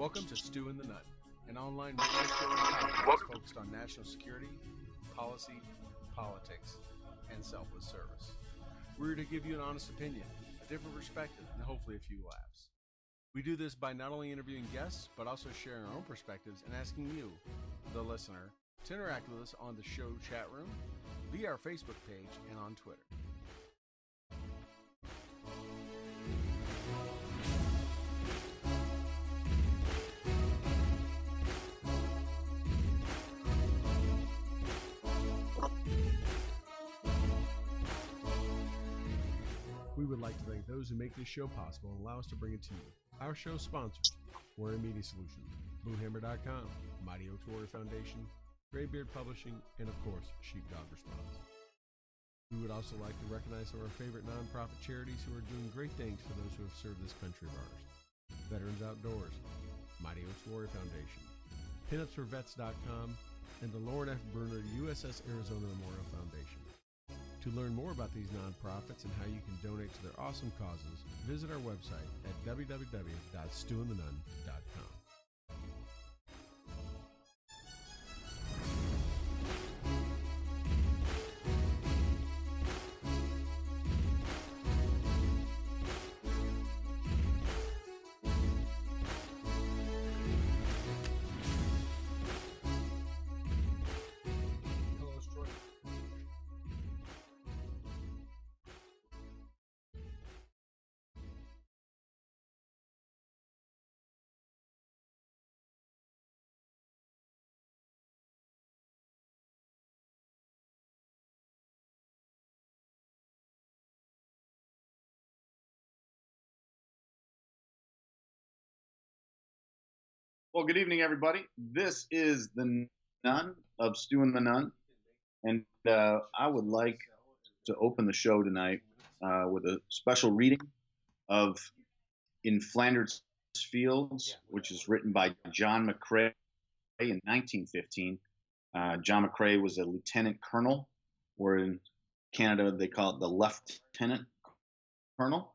Welcome to Stu and the Nunn, an online radio show and podcast focused on national security, policy, politics, and selfless service. We're here to give you an honest opinion, a different perspective, and hopefully a few laughs. We do this by not only interviewing guests, but also sharing our own perspectives and asking you, the listener, to interact with us on the show chat room, via our Facebook page, and on Twitter. We would like to thank those who make this show possible and allow us to bring it to you. Our show sponsors, Warren Media Solutions, BlueHammer.com, Mighty Oaks Warrior Foundation, Graybeard Publishing, and of course, Sheepdog Response. We would also like to recognize some of our favorite nonprofit charities who are doing great things for those who have served this country of ours. Veterans Outdoors, Mighty Oaks Warrior Foundation, PinUpsForVets.com, and the Lauren F. Bruner USS Arizona Memorial Foundation. To learn more about these nonprofits and how you can donate to their awesome causes, visit our website at www.stewandthenunn.com. Well, good evening, everybody. This is the Nunn of Stu and the Nunn, and I would like to open the show tonight with a special reading of In Flanders Fields, which is written by John McCrae in 1915. John McCrae was a lieutenant colonel, or in Canada they call it the lieutenant colonel,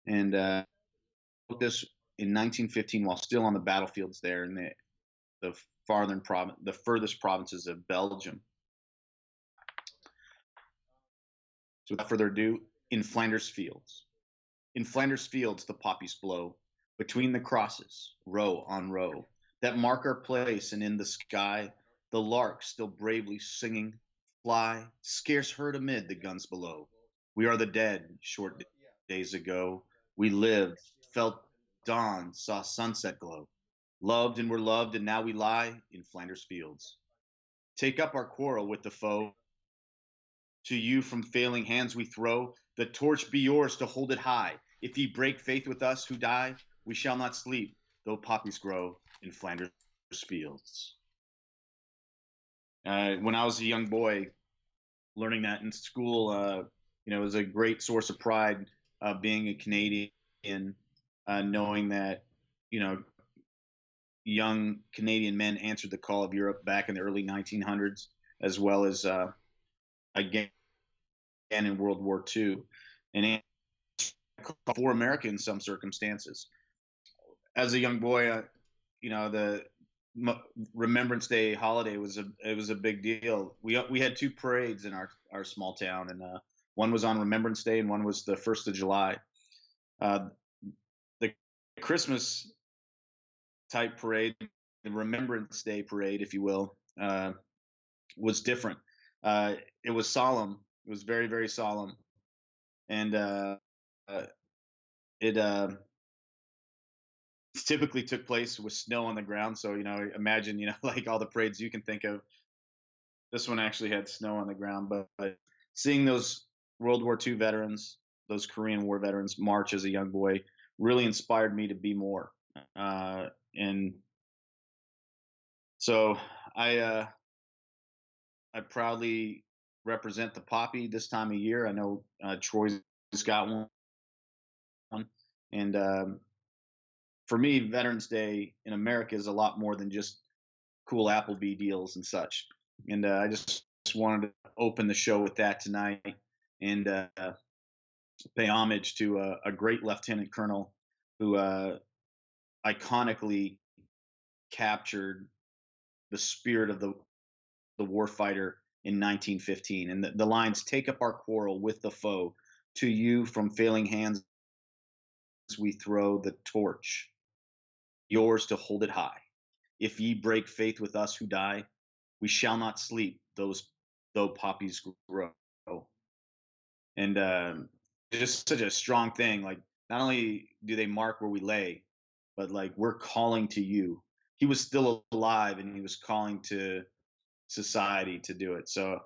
and wrote this in 1915 while still on the battlefields there in the furthest provinces of Belgium. So without further ado, In Flanders Fields. In Flanders Fields the poppies blow, between the crosses, row on row, that mark our place, and in the sky the lark still bravely singing, fly, scarce heard amid the guns below. We are the dead, short days ago, we lived, felt dawn, saw sunset glow, loved and were loved, and now we lie in Flanders Fields. Take up our quarrel with the foe, to you from failing hands we throw, the torch be yours to hold it high. If ye break faith with us who die, we shall not sleep, though poppies grow in Flanders Fields. When I was a young boy, learning that in school, it was a great source of pride, being a Canadian, knowing that, young Canadian men answered the call of Europe back in the early 1900s, as well as again in World War II, and for America in some circumstances. As a young boy, the Remembrance Day holiday was a big deal. We had two parades in our small town, and one was on Remembrance Day and one was the 1st of July. The Christmas type parade, the Remembrance Day parade, if you will, was different. It was solemn. It was very, very solemn, and it typically took place with snow on the ground. So imagine like all the parades you can think of. This one actually had snow on the ground, but seeing those World War II veterans, those Korean War veterans, march as a young boy really inspired me to be more. And so I proudly represent the poppy this time of year. I know Troy's got one, and for me, Veterans Day in America is a lot more than just cool Applebee deals and such. And I just wanted to open the show with that tonight, and pay homage to a great lieutenant colonel who iconically captured the spirit of the warfighter in 1915. And the lines, "Take up our quarrel with the foe. To you from failing hands we throw the torch, yours to hold it high. If ye break faith with us who die, we shall not sleep, though poppies grow." And just such a strong thing. Like, not only do they mark where we lay, but like, we're calling to you. He was still alive, and he was calling to society to do it. So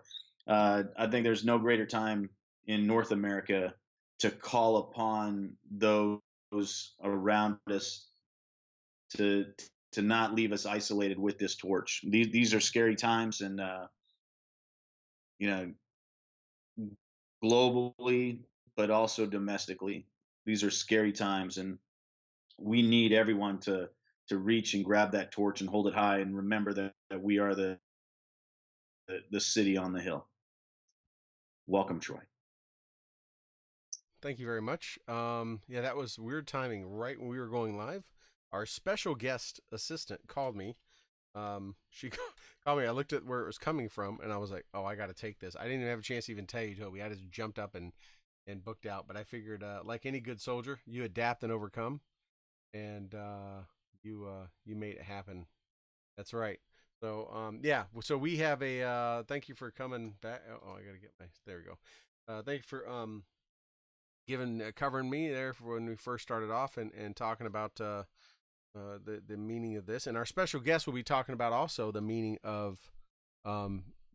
I think there's no greater time in North America to call upon those around us to not leave us isolated with this torch. These are scary times, and you know, globally, but also domestically, these are scary times, and we need everyone to reach and grab that torch and hold it high, and remember that we are the city on the hill. Welcome, Troy. Thank you very much. Yeah, that was weird timing. Right when we were going live, our special guest assistant called me. She called me. I looked at where it was coming from, and I was like, "Oh, I got to take this." I didn't even have a chance to even tell you, Toby. I just jumped up and booked out. But I figured, like any good soldier, you adapt and overcome, and you made it happen. That's right. So yeah. So we have a thank you for coming back. Oh, I gotta get my. There we go. Thank you for covering me there for when we first started off and talking about the meaning of this. And our special guest will be talking about also the meaning of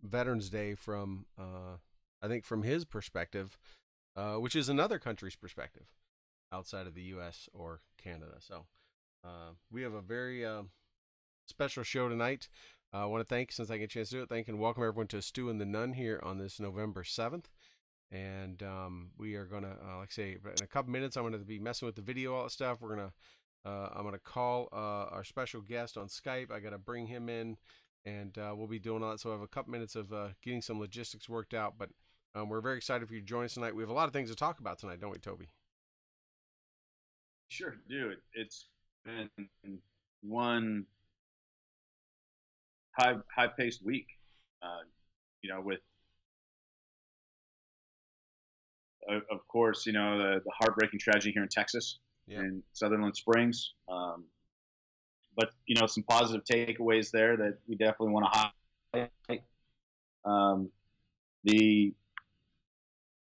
Veterans Day from I think from his perspective, which is another country's perspective outside of the U.S. or Canada. So we have a very special show tonight. I want to thank, since I get a chance to do it, thank and welcome everyone to Stu and the Nunn here on this November 7th. And we are going to, like I say, in a couple minutes, I'm going to be messing with the video, all that stuff. We're going to, I'm going to call our special guest on Skype. I got to bring him in, and we'll be doing all that. So I have a couple minutes of getting some logistics worked out. But we're very excited for you to join us tonight. We have a lot of things to talk about tonight, don't we, Toby? Sure, dude. It's been one high-paced week, with, of course, the heartbreaking tragedy here in Texas, in Sutherland Springs. But some positive takeaways there that we definitely want to highlight. The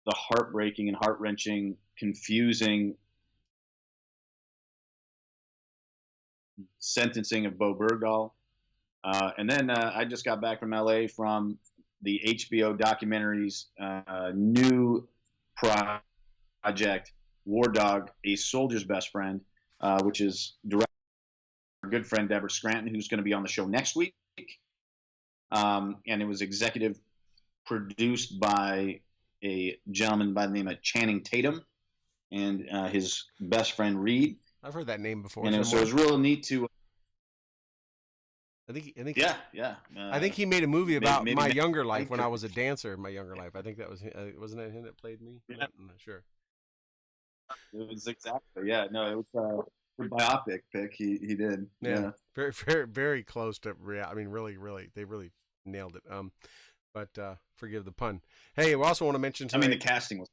heartbreaking and heart-wrenching, confusing sentencing of Bo Bergdahl. And then I just got back from LA from the HBO documentary's new project, War Dog, A Soldier's Best Friend, which is directed by our good friend Deborah Scranton, who's going to be on the show next week. And it was executive produced by a gentleman by the name of Channing Tatum and his best friend Reed. I've heard that name before. And so it was real neat to. I think Yeah. I think he made a movie about my younger life when I was a dancer in my younger life. I think that was wasn't that him that played me? Yeah. I'm not sure. It was exactly. Yeah. No, it was a biopic pick. He did. Yeah. Very, very, very close to real. I mean, really, they really nailed it. But forgive the pun. Hey, we also want to mention tonight. I mean, the casting was.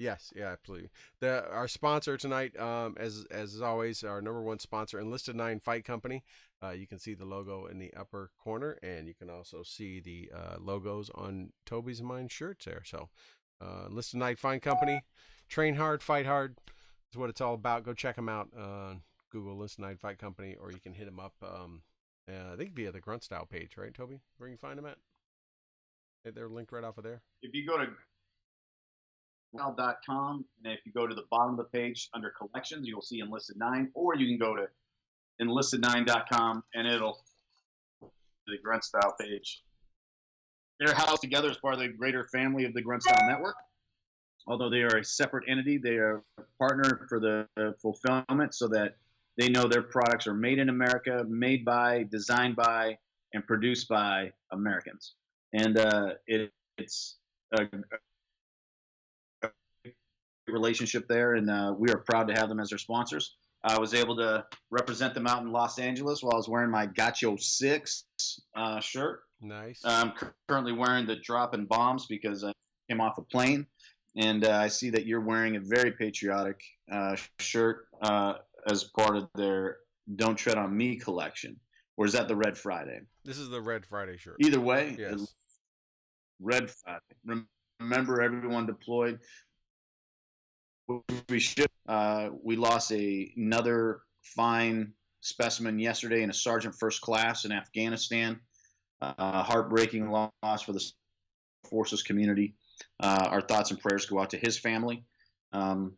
Yes, yeah, absolutely. Our sponsor tonight, as always, our number one sponsor, Enlisted 9 Fight Company. You can see the logo in the upper corner, and you can also see the logos on Toby's and mine shirts there. So, Enlisted 9 Fight Company, train hard, fight hard. Is what it's all about. Go check them out. Google Enlisted 9 Fight Company, or you can hit them up. I think via the Grunt Style page, right, Toby? Where you can find them at? They're linked right off of there. If you go to .com, and if you go to the bottom of the page under collections, you'll see Enlisted 9, or you can go to enlisted9.com and it'll the Grunt Style page. They're housed together as part of the greater family of the Grunt Style Network. Although they are a separate entity, they are a partner for the fulfillment, so that they know their products are made in America, made by, designed by, and produced by Americans. And it's a relationship there, and we are proud to have them as our sponsors. I was able to represent them out in Los Angeles while I was wearing my Gacho 6 shirt. Nice. I'm currently wearing the Dropping Bombs because I came off a plane. And I see that you're wearing a very patriotic shirt as part of their Don't Tread on Me collection. Or is that the Red Friday? This is the Red Friday shirt. Either way, yes. Red Friday. Remember, everyone deployed. We should. We lost another fine specimen yesterday in a sergeant first class in Afghanistan. Heartbreaking loss for the forces community. Our thoughts and prayers go out to his family. You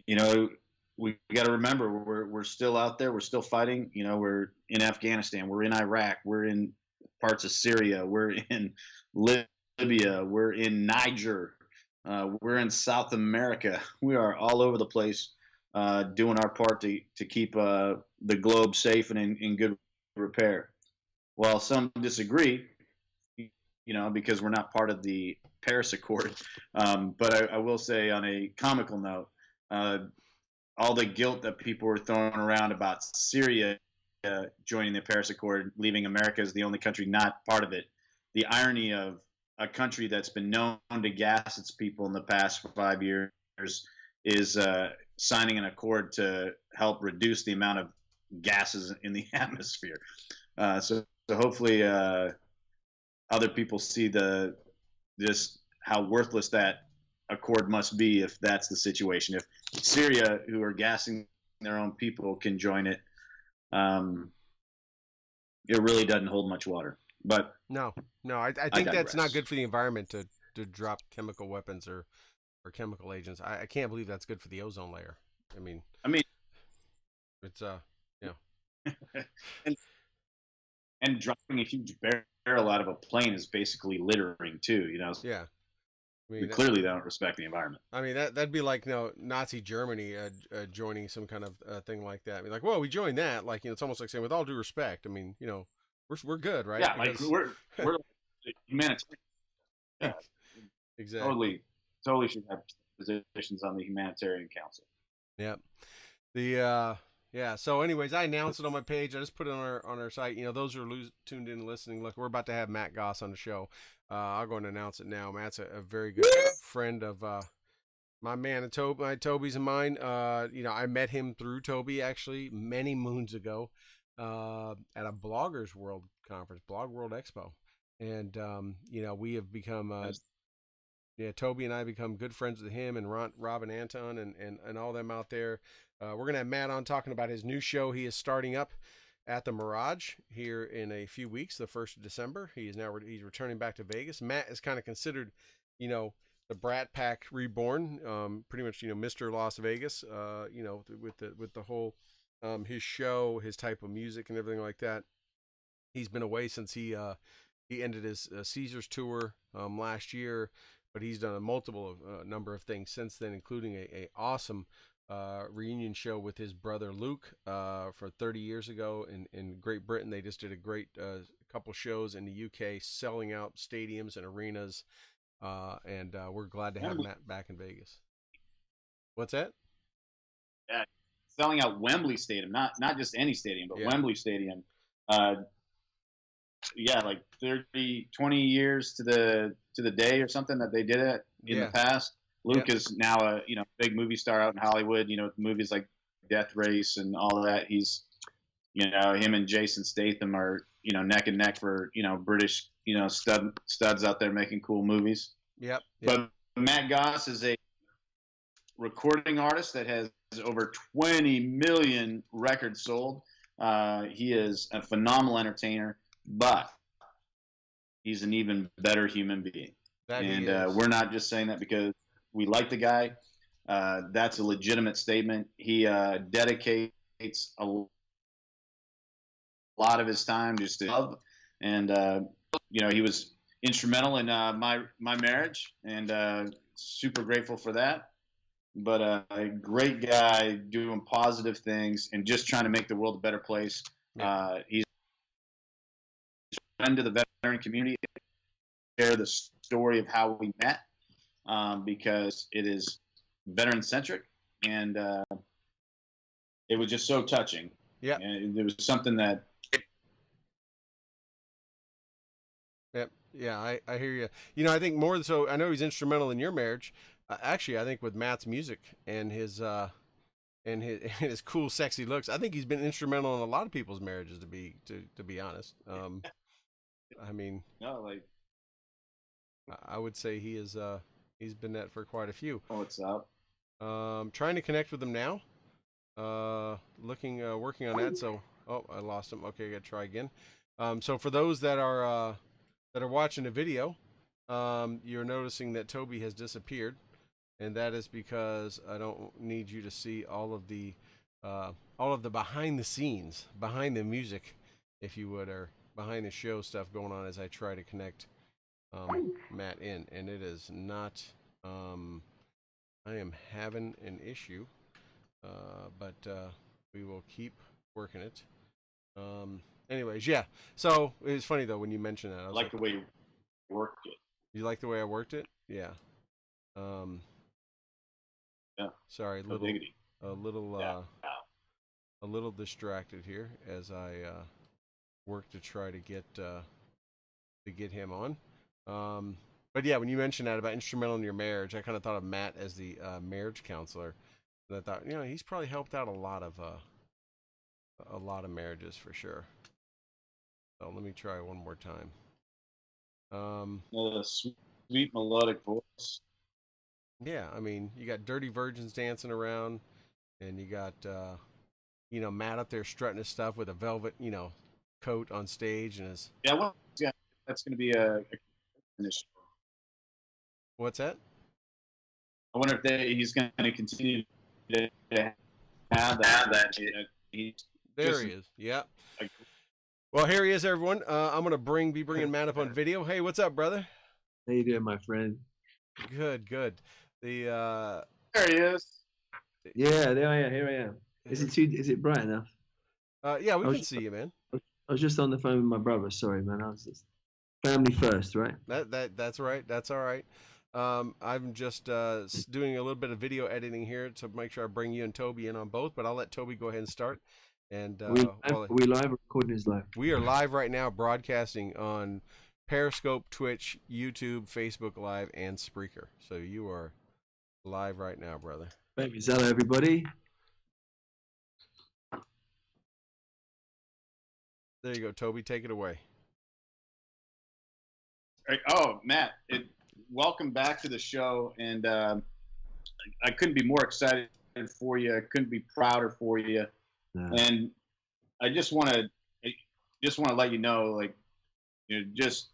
know, we got to remember we're still out there. We're still fighting. You know, we're in Afghanistan. We're in Iraq. We're in parts of Syria. We're in Libya. We're in Niger. We're in South America. We are all over the place doing our part to keep the globe safe and in good repair. While some disagree, you know, because we're not part of the Paris Accord. But I will say, on a comical note, all the guilt that people were throwing around about Syria joining the Paris Accord, leaving America as the only country not part of it. The irony of a country that's been known to gas its people in the past 5 years is signing an accord to help reduce the amount of gases in the atmosphere. So hopefully other people see just how worthless that accord must be if that's the situation. If Syria, who are gassing their own people, can join it, it really doesn't hold much water. But no, I think that's not good for the environment to drop chemical weapons or chemical agents. I can't believe that's good for the ozone layer. I mean, it's and dropping a huge barrel out of a plane is basically littering too. You know. Yeah. I mean, clearly they don't respect the environment. I mean, that'd be like, you know, Nazi Germany joining some kind of thing like that. I mean, like, well, we joined that. Like, you know, it's almost like saying, with all due respect. I mean, you know, we're good, right? Yeah, because... like we're humanitarian. Yeah, exactly. Totally should have positions on the humanitarian council. Yep. Yeah. So, anyways, I announced it on my page. I just put it on our site. You know, those who are tuned in and listening, look, we're about to have Matt Goss on the show. I'll go and announce it now. Matt's a very good friend of my man, Toby's and mine. You know, I met him through Toby actually many moons ago at a Bloggers World conference, Blog World Expo, and you know, we have become. Toby and I become good friends with him and Rob and Anton and all them out there. We're going to have Matt on talking about his new show he is starting up at the Mirage here in a few weeks, the 1st of December. He's returning back to Vegas. Matt is kind of considered, you know, the Brat Pack reborn, pretty much, you know, Mr. Las Vegas, you know, with the whole, his show, his type of music and everything like that. He's been away since he ended his Caesars tour last year, but he's done a number of things since then, including a awesome reunion show with his brother Luke for 30 years ago in Great Britain. They just did a great couple shows in the UK, selling out stadiums and arenas, and we're glad to have Matt back in Vegas. What's that? Yeah, selling out Wembley Stadium, not just any stadium, but Wembley Stadium. Yeah, like 30, 20 years to the day or something that they did it in the past. Luke is now a big movie star out in Hollywood. You know, movies like Death Race and all of that. He's, you know, him and Jason Statham are, you know, neck and neck for, you know, British, you know, studs out there making cool movies. Yep. But Matt Goss is a recording artist that has over 20 million records sold. He is a phenomenal entertainer, but he's an even better human being. We're not just saying that because we like the guy. That's a legitimate statement. He dedicates a lot of his time just to love, and you know, he was instrumental in my marriage, and super grateful for that. But a great guy doing positive things and just trying to make the world a better place. He's a friend of the veteran community. Share the story of how we met, because it is veteran centric, and it was just so touching. Yeah. And it was something that. Yep. Yeah, I hear you. You know, I think more so. I know he's instrumental in your marriage. Actually, I think with Matt's music and his cool, sexy looks, I think he's been instrumental in a lot of people's marriages. To be honest, I mean, No, like, I would say he's been that for quite a few. oh, what's up? Trying to connect with him now. Working on that. So, oh, I lost him. Okay, I got to try again. So for those that are watching the video, you're noticing that Toby has disappeared, and that is because I don't need you to see all of the behind the scenes, behind the music, if you would, or behind the show stuff going on as I try to connect Matt in, and it is not. I am having an issue, but we will keep working it. Anyways, yeah. So it was funny though when you mentioned that. I I was like the way you worked it. You like the way I worked it? Yeah. Yeah. Sorry, No diggity. a little, Yeah. a little distracted here as I work to try to get him on. But yeah, when you mentioned that about instrumental in your marriage, I kind of thought of Matt as the marriage counselor. And I thought, he's probably helped out a lot of marriages for sure. So let me try one more time. The sweet melodic voice. Yeah, I mean, you got Dirty Virgins dancing around, and you got Matt up there strutting his stuff with a velvet coat on stage and his. Yeah, well, yeah, that's going to be a initiative. What's that? I wonder if he's going to continue to have that. There he is. Yeah. Well, here he is, everyone. I'm gonna be bringing Matt up on video. Hey, what's up, brother? How you doing, my friend? Good. There he is. Yeah, there I am. Here I am. Is it bright enough? Yeah, we can see you, man. I was just on the phone with my brother. Sorry, man. I was just family first, right? That's right. That's all right. I'm just doing a little bit of video editing here to make sure I bring you and Toby in on both. But I'll let Toby go ahead and start. And Are we live? Recording is live. We are live right now, broadcasting on Periscope, Twitch, YouTube, Facebook Live, and Spreaker. So you are live right now, brother. Baby, hello, everybody. There you go, Toby. Take it away. Oh, Matt, welcome back to the show, and I couldn't be more excited for you. I couldn't be prouder for you. No. And I just want to let you know, like, just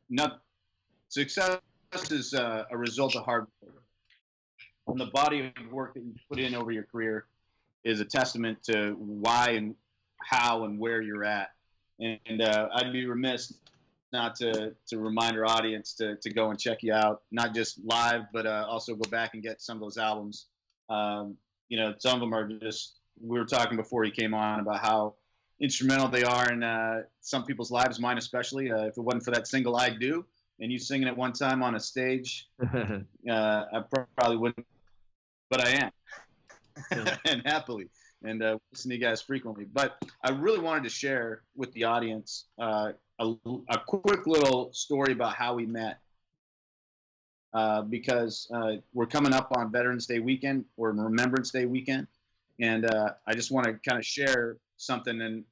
not success is a result of hard work. And the body of work that you put in over your career is a testament to why and how and where you're at. And I'd be remiss not to remind our audience to go and check you out, not just live, but also go back and get some of those albums. Some of them are just, we were talking before you came on about how instrumental they are in some people's lives, mine especially. If it wasn't for that single I Do, and you singing it one time on a stage, I probably wouldn't, but I am. And happily, and listen to you guys frequently. But I really wanted to share with the audience a quick little story about how we met, because we're coming up on Veterans Day weekend, or Remembrance Day weekend, and I just want to kind of share something, and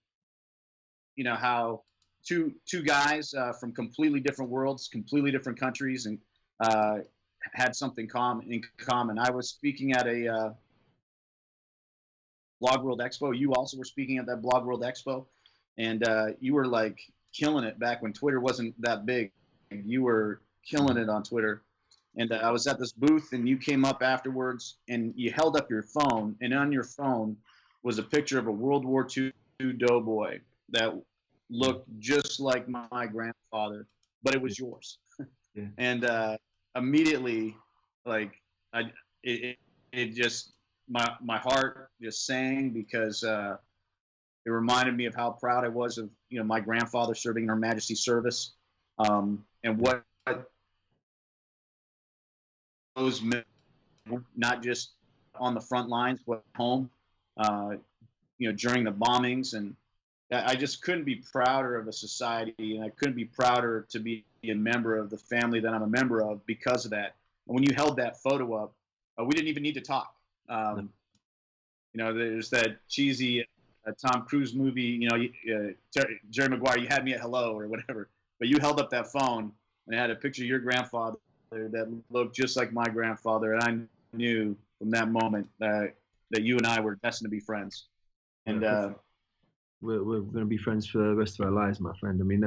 how two guys from completely different worlds, completely different countries, and had something in common. I was speaking at a Blog World Expo. You also were speaking at that Blog World Expo, and you were like killing it back when Twitter wasn't that big. You were killing it on Twitter. And I was at this booth, and you came up afterwards, and you held up your phone, and on your phone was a picture of a World War II doughboy that looked just like my grandfather, but it was yours. Yeah. And immediately, like, it just, my heart just sang, because it reminded me of how proud I was of my grandfather serving in Her Majesty's service, and what those men, not just on the front lines, went home, during the bombings, and I just couldn't be prouder of a society, and I couldn't be prouder to be a member of the family that I'm a member of because of that. And when you held that photo up, we didn't even need to talk. There's that cheesy Tom Cruise movie, Jerry Maguire, you had me at hello or whatever, but you held up that phone and it had a picture of your grandfather that looked just like my grandfather, and I knew from that moment that you and I were destined to be friends. And we're going to be friends for the rest of our lives, my friend. I mean,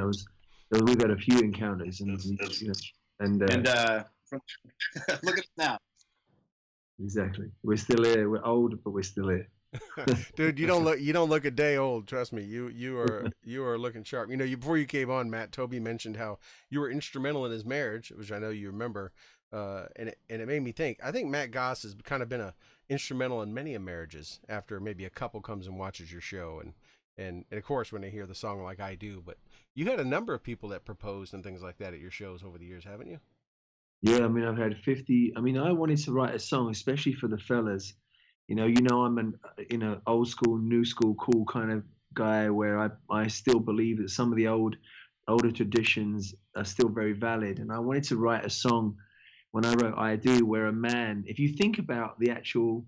we've had a few encounters, and look at us now. Exactly. We're still here. We're old, but we're still here. Dude, you don't look a day old. Trust me. You are looking sharp. Before you came on, Matt, Toby mentioned how you were instrumental in his marriage, which I know you remember. And it made me think. I think Matt Goss has kind of been instrumental in many marriages. After maybe a couple comes and watches your show, and of course when they hear the song like I do. But you had a number of people that proposed and things like that at your shows over the years, haven't you? Yeah, I mean, I've had 50. I mean, I wanted to write a song, especially for the fellas. I'm an old school, new school, cool kind of guy where I still believe that some of the older traditions are still very valid. And I wanted to write a song when I wrote I Do, where a man, if you think about the actual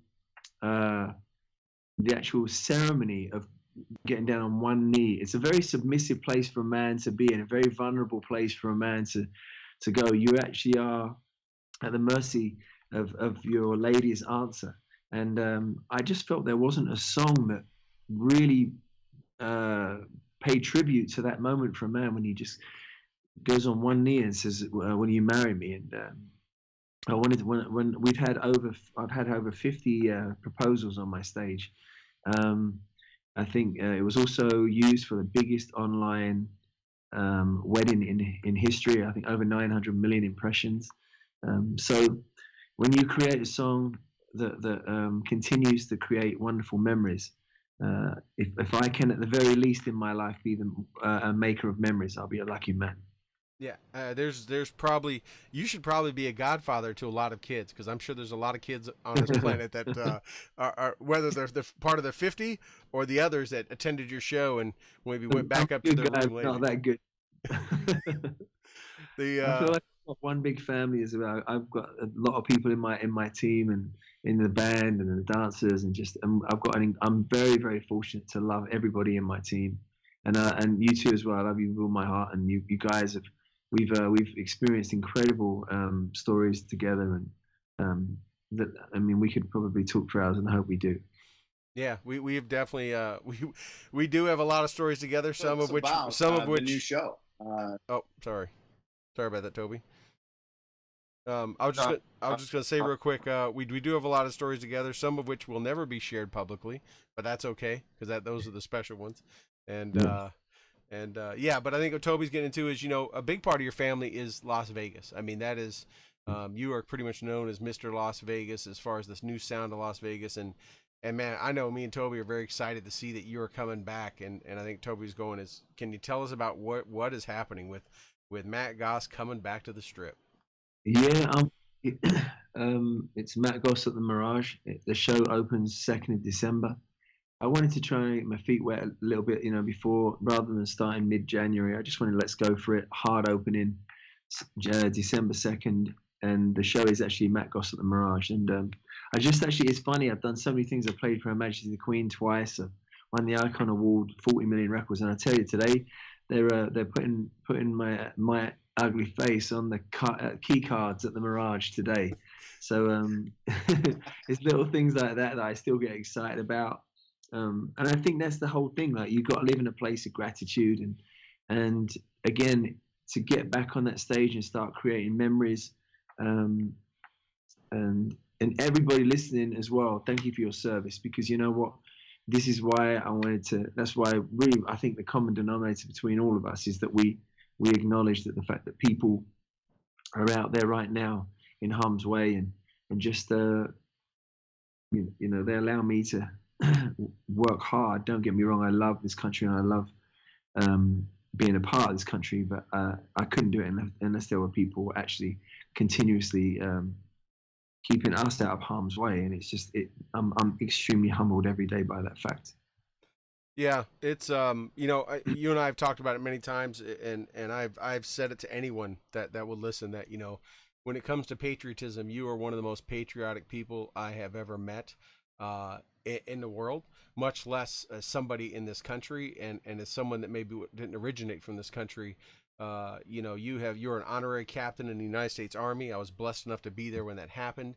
ceremony of getting down on one knee, it's a very submissive place for a man to be in, a very vulnerable place for a man to go. You actually are at the mercy of your lady's answer. And I just felt there wasn't a song that really paid tribute to that moment for a man when he just goes on one knee and says, "Will you marry me?" And I wanted when I've had over 50 proposals on my stage. I think it was also used for the biggest online wedding in history. I think over 900 million impressions. So when you create a song that continues to create wonderful memories, if I can at the very least in my life be a maker of memories, I'll be a lucky man. Yeah, there's probably, you should probably be a godfather to a lot of kids, because I'm sure there's a lot of kids on this planet that are whether they're part of the 50 or the others that attended your show and maybe went back up to their room later. Not that good. I feel like I've got one big family. I've got a lot of people in my team and in the band and the dancers, and I'm very, very fortunate to love everybody in my team, and you too as well. I love you with all my heart, and you guys have. We've experienced incredible stories together, and we could probably talk for hours, and I hope we do. Yeah, we have definitely we do have a lot of stories together. Some of which the new show. Oh, sorry about that, Toby. I was just gonna say real quick. We do have a lot of stories together. Some of which will never be shared publicly, but that's okay because those are the special ones. And but I think what Toby's getting into is, a big part of your family is Las Vegas. I mean, that is, you are pretty much known as Mr. Las Vegas as far as this new sound of Las Vegas. And man, I know me and Toby are very excited to see that you are coming back. And I think Toby's going can you tell us about what is happening with Matt Goss coming back to the Strip? Yeah, it's Matt Goss at the Mirage. The show opens 2nd of December. I wanted to try and get my feet wet a little bit, before, rather than starting mid-January. I just wanted let's go for it. Hard opening, December 2nd, and the show is actually Matt Goss at the Mirage. And it's funny. I've done so many things. I've played for Her Majesty the Queen twice. I've won the Icon Award, 40 million records. And I tell you, today they're putting my ugly face on the key cards at the Mirage today. So it's little things like that I still get excited about. And I think that's the whole thing. Like, you've got to live in a place of gratitude, and again, to get back on that stage and start creating memories, and everybody listening as well. Thank you for your service, because you know what, this is why I wanted to. That's why really I think the common denominator between all of us is that we acknowledge that the fact that people are out there right now in harm's way, and just they allow me to work hard. Don't get me wrong, I love this country and I love being a part of this country, but I couldn't do it unless there were people actually continuously keeping us out of harm's way. And it's just, I'm extremely humbled every day by that fact. Yeah, it's you and I have talked about it many times, and I've said it to anyone that will listen, that when it comes to patriotism, you are one of the most patriotic people I have ever met in the world, much less somebody in this country, and as someone that maybe didn't originate from this country. You're an honorary captain in the United States Army. I was blessed enough to be there when that happened.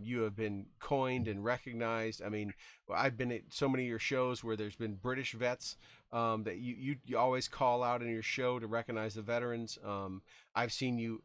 You have been coined and recognized. I mean, I've been at so many of your shows where there's been British vets that you always call out in your show to recognize the veterans. I've seen you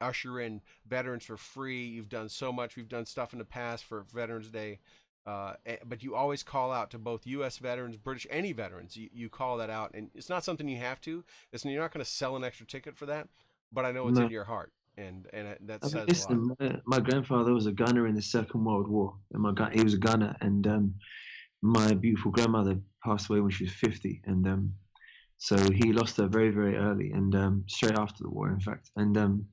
usher in veterans for free. You've done so much. We've done stuff in the past for Veterans Day. But you always call out to both U.S. veterans, British, any veterans. You call that out, and it's not something you have to. You're not going to sell an extra ticket for that, but I know it's in your heart, and that says a lot. Listen, my grandfather was a gunner in the Second World War, and he was a gunner, and my beautiful grandmother passed away when she was 50, and so he lost her very, very early, and straight after the war, in fact, and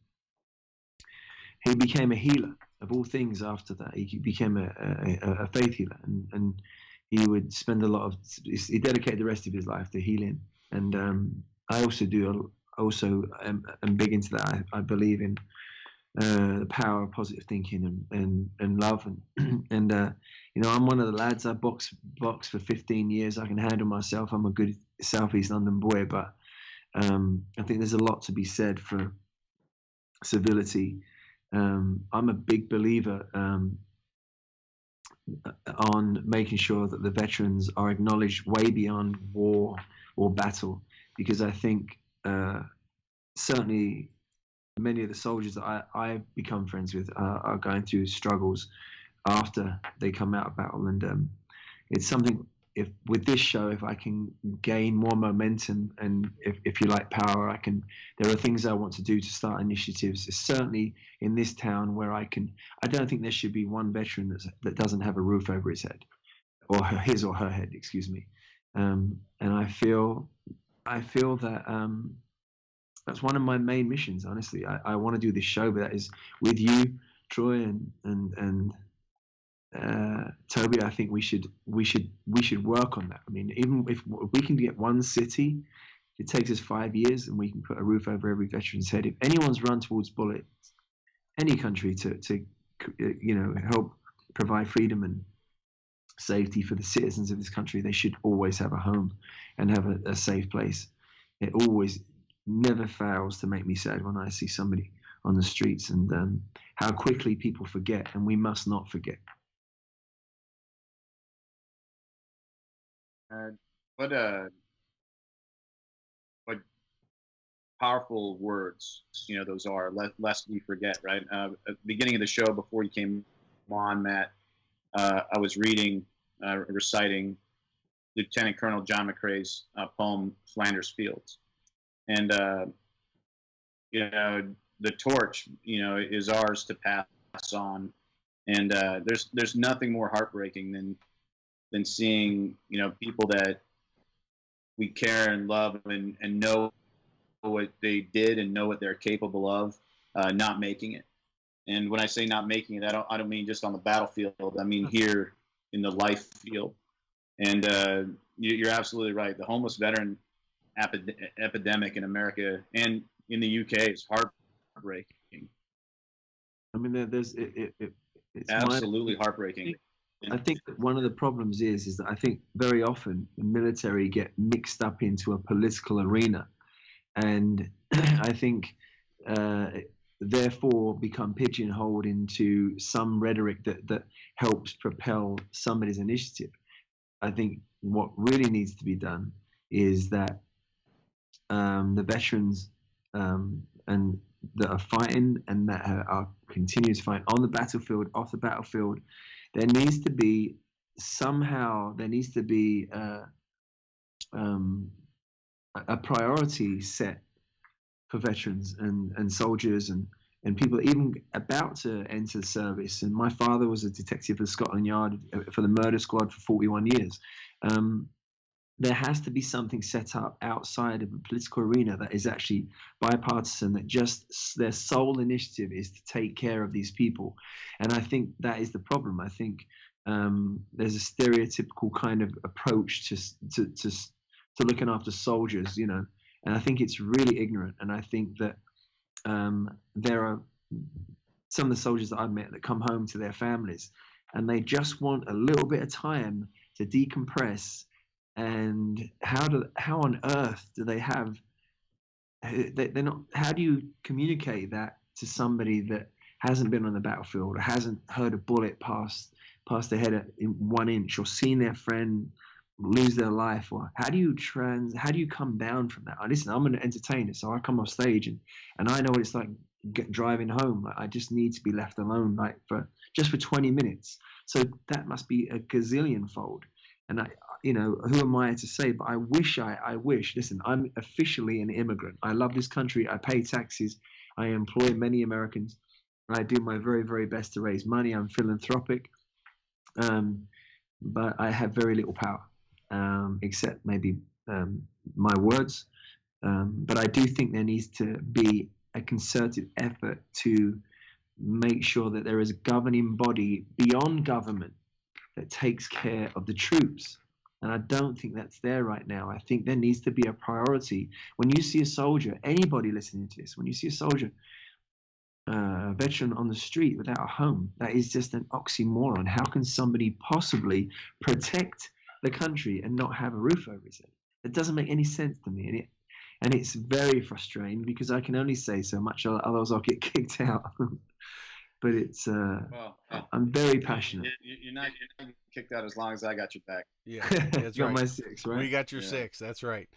he became a healer of all things after that. He became a faith healer, and he would spend he dedicated the rest of his life to healing. And I also am big into that. I believe in the power of positive thinking and love, and I'm one of the lads. I boxed for 15 years. I can handle myself. I'm a good Southeast London boy, but I think there's a lot to be said for civility. I'm a big believer on making sure that the veterans are acknowledged way beyond war or battle, because I think certainly many of the soldiers that I become friends with are going through struggles after they come out of battle, and it's something. If with this show, if I can gain more momentum and if you like power, there are things I want to do to start initiatives, certainly in this town where I don't think there should be one veteran that doesn't have a roof over his head, or his or her head, excuse me. And I feel that that's one of my main missions, honestly. I want to do this show, but that is with you, Troy, and Toby. I think we should work on that. I mean, even if we can get one city, it takes us 5 years, and we can put a roof over every veteran's head. If anyone's run towards bullets, any country to help provide freedom and safety for the citizens of this country, they should always have a home and have a safe place. It always never fails to make me sad when I see somebody on the streets, and how quickly people forget, and we must not forget. What powerful words, those are, lest we forget, right? At the beginning of the show, before you came on, Matt, I was reciting Lieutenant Colonel John McCrae's poem, Flanders Fields. And, the torch, is ours to pass on. And there's nothing more heartbreaking than seeing, people that we care and love and know what they did and know what they're capable of, not making it. And when I say not making it, I don't mean just on the battlefield. I mean here in the life field. And you're absolutely right. The homeless veteran epidemic in America and in the UK is heartbreaking. I mean, it's absolutely heartbreaking. I think that one of the problems is that I think very often the military get mixed up into a political arena, and I think therefore become pigeonholed into some rhetoric that helps propel somebody's initiative. I think what really needs to be done is that the veterans and that are fighting and that are continuous fighting on the battlefield, off the battlefield, there needs to be a priority set for veterans and soldiers and people even about to enter service. And my father was a detective at Scotland Yard for the murder squad for 41 years. there has to be something set up outside of the political arena that is actually bipartisan, that just their sole initiative is to take care of these people. And I think that is the problem. I think there's a stereotypical kind of approach to looking after soldiers, you know, and I think it's really ignorant. And I think that there are some of the soldiers that I've met that come home to their families and they just want a little bit of time to decompress. And how on earth do they have, they're not, how do you communicate that to somebody that hasn't been on the battlefield or hasn't heard a bullet pass their head in 1 inch or seen their friend lose their life? Or how do you come down from that? Listen, I'm an entertainer, so I come off stage and I know what it's like driving home. Like, I just need to be left alone, like for 20 minutes. So that must be a gazillion fold. And you know, who am I to say? But I wish. Listen, I'm officially an immigrant. I love this country. I pay taxes. I employ many Americans. I do my very, very best to raise money. I'm philanthropic, but I have very little power, except maybe my words. But I do think there needs to be a concerted effort to make sure that there is a governing body beyond government that takes care of the troops. And I don't think that's there right now. I think there needs to be a priority. When you see a soldier, anybody listening to this, when you see a soldier, a veteran on the street without a home, that is just an oxymoron. How can somebody possibly protect the country and not have a roof over his head? It doesn't make any sense to me. And it's very frustrating because I can only say so much, otherwise I'll get kicked out. But it's I'm very passionate. You're not kicked out as long as I got your back. Yeah, that's right. My 6, right? We got your 6. That's right.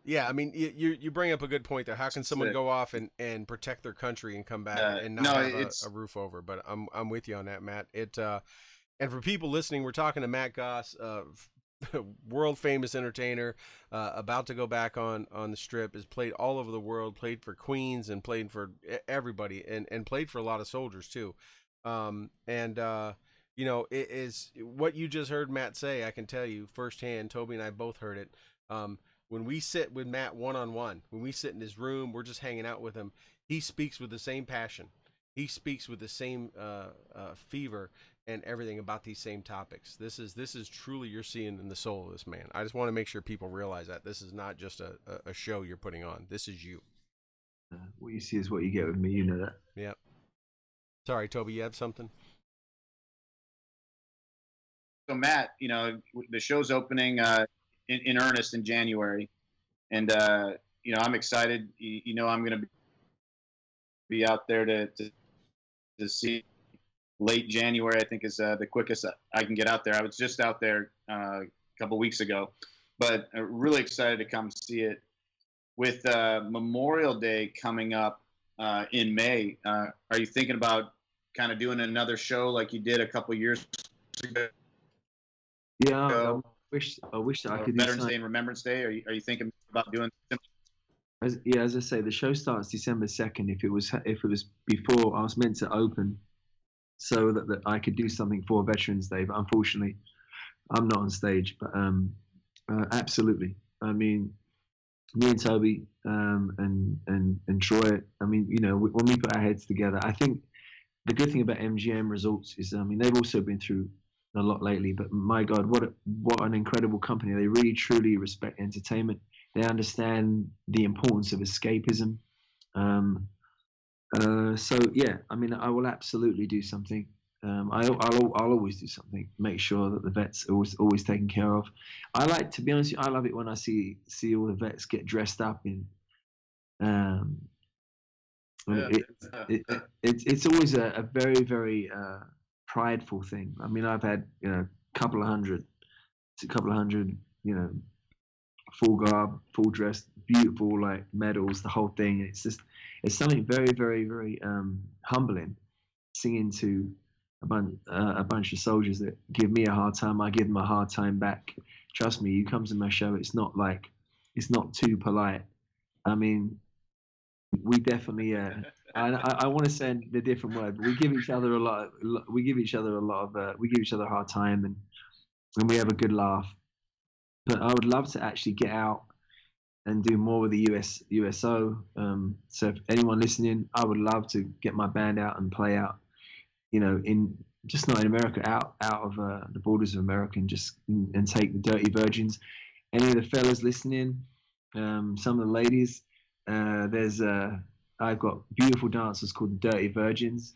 Yeah, I mean, you bring up a good point there. How can someone go off and protect their country and come back and not have a roof over? But I'm with you on that, Matt. And for people listening, we're talking to Matt Goss, world famous entertainer, about to go back on the Strip, has played all over the world, played for Queens and played for everybody, and played for a lot of soldiers too. You know, it is what you just heard Matt say. I can tell you firsthand. Toby and I both heard it. When we sit with Matt one-on-one, when we sit in his room, we're just hanging out with him. He speaks with the same passion. He speaks with the same fever and everything about these same topics. This is truly, you're seeing in the soul of this man. I just want to make sure people realize that this is not just a show you're putting on. This is you. What you see is what you get with me. You know that. Yep. Sorry, Toby, you have something? So Matt, you know, the show's opening in earnest in January, and you know, I'm excited. You know, I'm going to be out there to see. Late January, I think, is the quickest I can get out there. I was just out there a couple weeks ago, but really excited to come see it. With Memorial Day coming up in May, are you thinking about kind of doing another show like you did a couple years ago? Yeah, I wish that I could. Veterans Day and Remembrance Day. Are you thinking about doing? As I say, the show starts December 2nd. If it was before, I was meant to open so that I could do something for Veterans Day, but unfortunately, I'm not on stage. But absolutely, I mean, me and Toby and Troy. I mean, you know, when we put our heads together, I think the good thing about MGM Resorts is, I mean, they've also been through a lot lately. But my God, what an incredible company! They really truly respect entertainment. They understand the importance of escapism. So yeah, I mean, I will absolutely do something. I'll always do something. Make sure that the vets are always taken care of. I like, to be honest, I love it when I see all the vets get dressed up in. It's always a very, very prideful thing. I mean, I've had, you know, a couple of hundred, you know, full garb, full dress, beautiful, like medals, the whole thing. It's something very, very, very humbling, singing to a bunch of soldiers that give me a hard time. I give them a hard time back. Trust me, you come to my show, it's not too polite. I mean, we definitely I want to say the different word, but we give each other a hard time, and we have a good laugh. but I would love to actually get out and do more with the USO. So if anyone listening, I would love to get my band out and play out, in just not in America, out of the borders of America, and take the Dirty Virgins. Any of the fellas listening, some of the ladies, I've got beautiful dancers called the Dirty Virgins.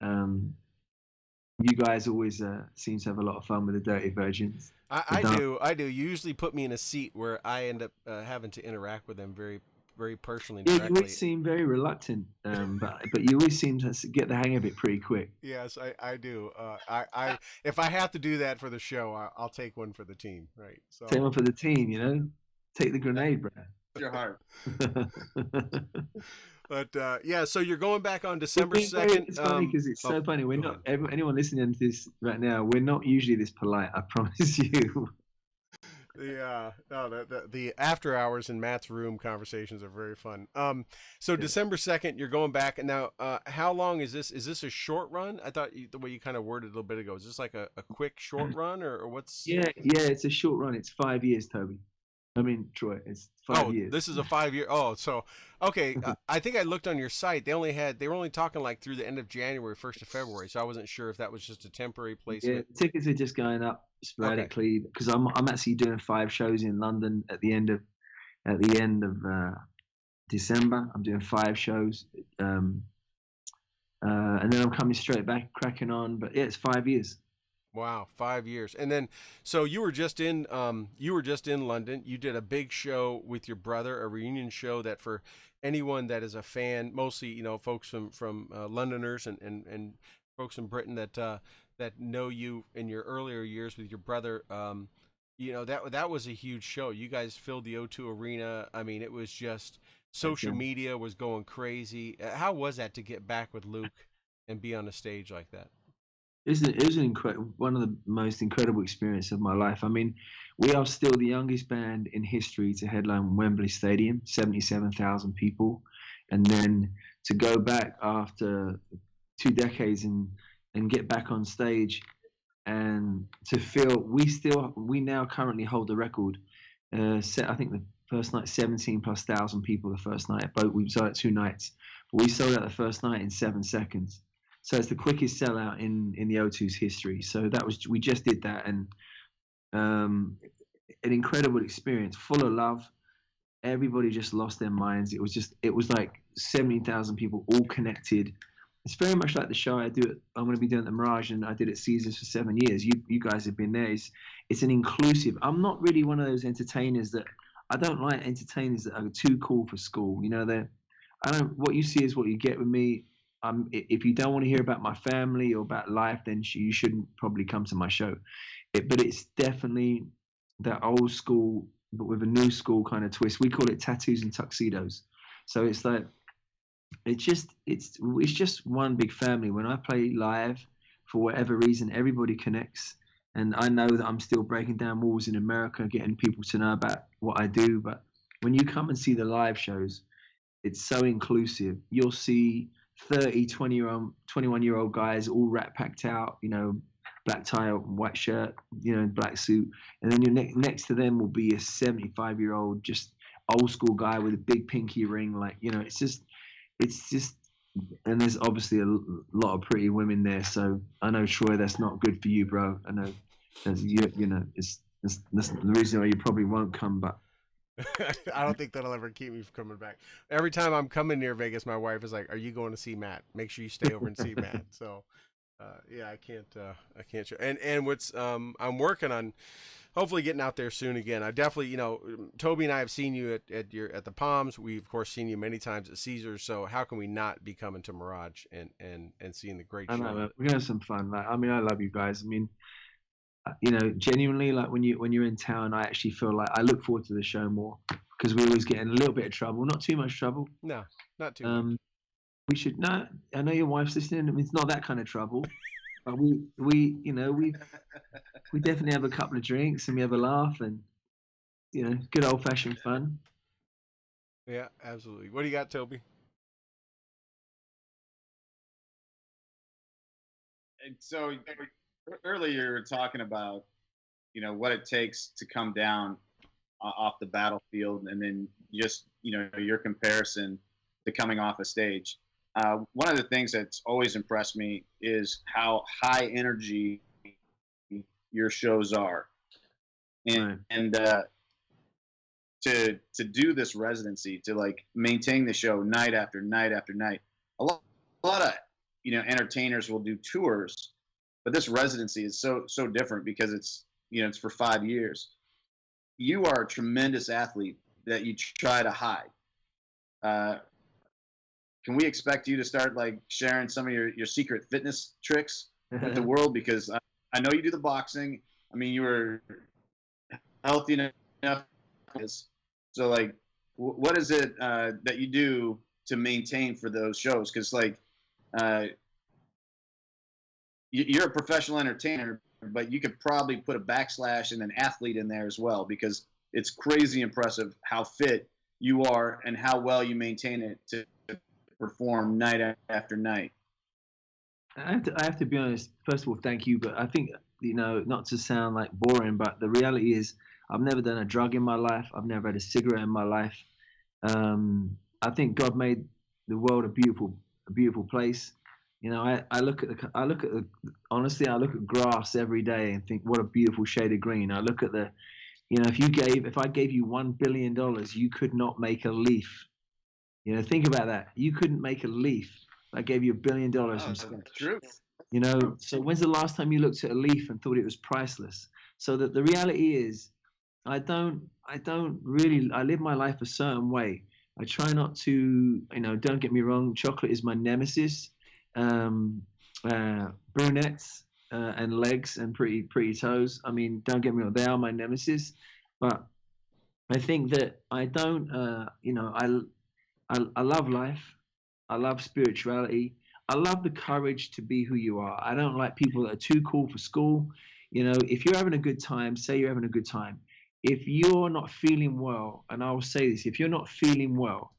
You guys always seem to have a lot of fun with the Dirty Virgins. I do. You usually put me in a seat where I end up having to interact with them very, very personally, Yeah, you directly. always seem very reluctant, but you always seem to get the hang of it pretty quick. Yes, I do. I if I have to do that for the show, I'll take one for the team, right? So Take one for the team, take the grenade, bro. Your heart. But yeah, so you're going back on December 2nd. It's funny because it's so funny. We're not anyone listening to this right now. We're not usually this polite. I promise you. The after hours in Matt's room conversations are very fun. So December 2nd, you're going back, and now, how long is this? Is this a short run? I thought the way you kind of worded it a little bit ago, is this like a quick short run, or what's? Yeah, it's a short run. It's 5 years, Toby. I mean, Troy, it's 5 years. This is a 5 year. Oh, so okay. I think I looked on your site. They were only talking like through the end of January, 1st of February. So I wasn't sure if that was just a temporary placement. Yeah, tickets are just going up sporadically because I'm actually doing 5 shows in London at the end of December. I'm doing 5 shows, and then I'm coming straight back, cracking on. But yeah, it's 5 years. Wow, 5 years. And then, so you were just in London. You did a big show with your brother, a reunion show that, for anyone that is a fan, mostly, folks from Londoners and folks in Britain that know you in your earlier years with your brother, that was a huge show. You guys filled the O2 Arena. I mean, it was just, social media was going crazy. How was that to get back with Luke and be on a stage like that? It was one of the most incredible experiences of my life. I mean, we are still the youngest band in history to headline Wembley Stadium, 77,000 people. And then to go back after 2 decades and get back on stage and to feel, we now currently hold the record. I think the first night, 17,000+ people the first night. We sold out 2 nights. But we sold out the first night in 7 seconds. So it's the quickest sellout in the O2's history. So we just did that, and an incredible experience, full of love. Everybody just lost their minds. It was like 17,000 people all connected. It's very much like the show I'm going to be doing at the Mirage, and I did at Caesars for 7 years. You guys have been there. It's an inclusive. I'm not really one of those entertainers I don't like entertainers that are too cool for school. What you see is what you get with me. If you don't want to hear about my family or about life, then you shouldn't probably come to my show. But it's definitely that old school, but with a new school kind of twist. We call it tattoos and tuxedos. So it's like, it's just one big family. When I play live, for whatever reason, everybody connects. And I know that I'm still breaking down walls in America, getting people to know about what I do. But when you come and see the live shows, it's so inclusive. You'll see 30, 21-year-old guys all rat packed out, black tie, white shirt, black suit. And then next to them will be a 75-year-old, just old school guy with a big pinky ring. It's just, and there's obviously a lot of pretty women there. So I know, Troy, that's not good for you, bro. I know that's the reason why you probably won't come, but I don't think that'll ever keep me from coming back. Every time I'm coming near Vegas, my wife is like, "Are you going to see Matt? Make sure you stay over and see Matt." So, I can't show. And what's I'm working on, hopefully getting out there soon again. I definitely, Toby and I have seen you at the Palms. We've of course seen you many times at Caesars. So how can we not be coming to Mirage and seeing the great show? I know, we're gonna have some fun. I love you guys. Genuinely, like when you're in town, I actually feel like I look forward to the show more because we always get in a little bit of trouble, not too much trouble. No, not too much. We should no. I know your wife's listening. I mean, it's not that kind of trouble, but we definitely have a couple of drinks and we have a laugh and good old fashioned fun. Yeah, absolutely. What do you got, Toby? And so earlier you were talking about what it takes to come down off the battlefield, and then just your comparison to coming off a stage. One of the things that's always impressed me is how high energy your shows are, and to do this residency, to like maintain the show night after night after night. A lot of entertainers will do tours, but this residency is so different because it's for 5 years. You are a tremendous athlete that you try to hide. Can we expect you to start like sharing some of your secret fitness tricks with the world? Because I know you do the boxing. I mean, you were healthy enough. So like, what is it that you do to maintain for those shows? Because like, you're a professional entertainer, but you could probably put a backslash and an athlete in there as well, because it's crazy impressive how fit you are and how well you maintain it to perform night after night. I have to be honest. First of all, thank you, but I think, not to sound like boring, but the reality is I've never done a drug in my life. I've never had a cigarette in my life. I think God made the world a beautiful place. I look at honestly, I look at grass every day and think, what a beautiful shade of green. I look at if I gave you $1 billion, you could not make a leaf. Think about that. You couldn't make a leaf. I gave you $1 billion from scratch. True. So when's the last time you looked at a leaf and thought it was priceless? So that the reality is, I live my life a certain way. I try not to, don't get me wrong, chocolate is my nemesis. Brunettes and legs and pretty toes. I mean, don't get me wrong, they are my nemesis. But I think that I don't, I love life. I love spirituality. I love the courage to be who you are. I don't like people that are too cool for school. If you're having a good time, say you're having a good time. If you're not feeling well, and I will say this, if you're not feeling well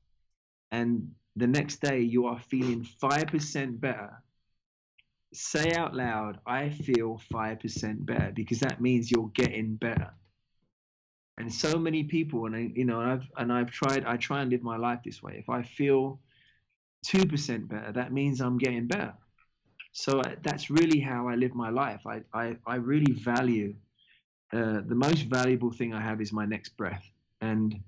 and the next day you are feeling 5% better, say out loud, I feel 5% better, because that means you're getting better. And so many people, I try and live my life this way. If I feel 2% better, that means I'm getting better. So that's really how I live my life. I really value, the most valuable thing I have is my next breath. And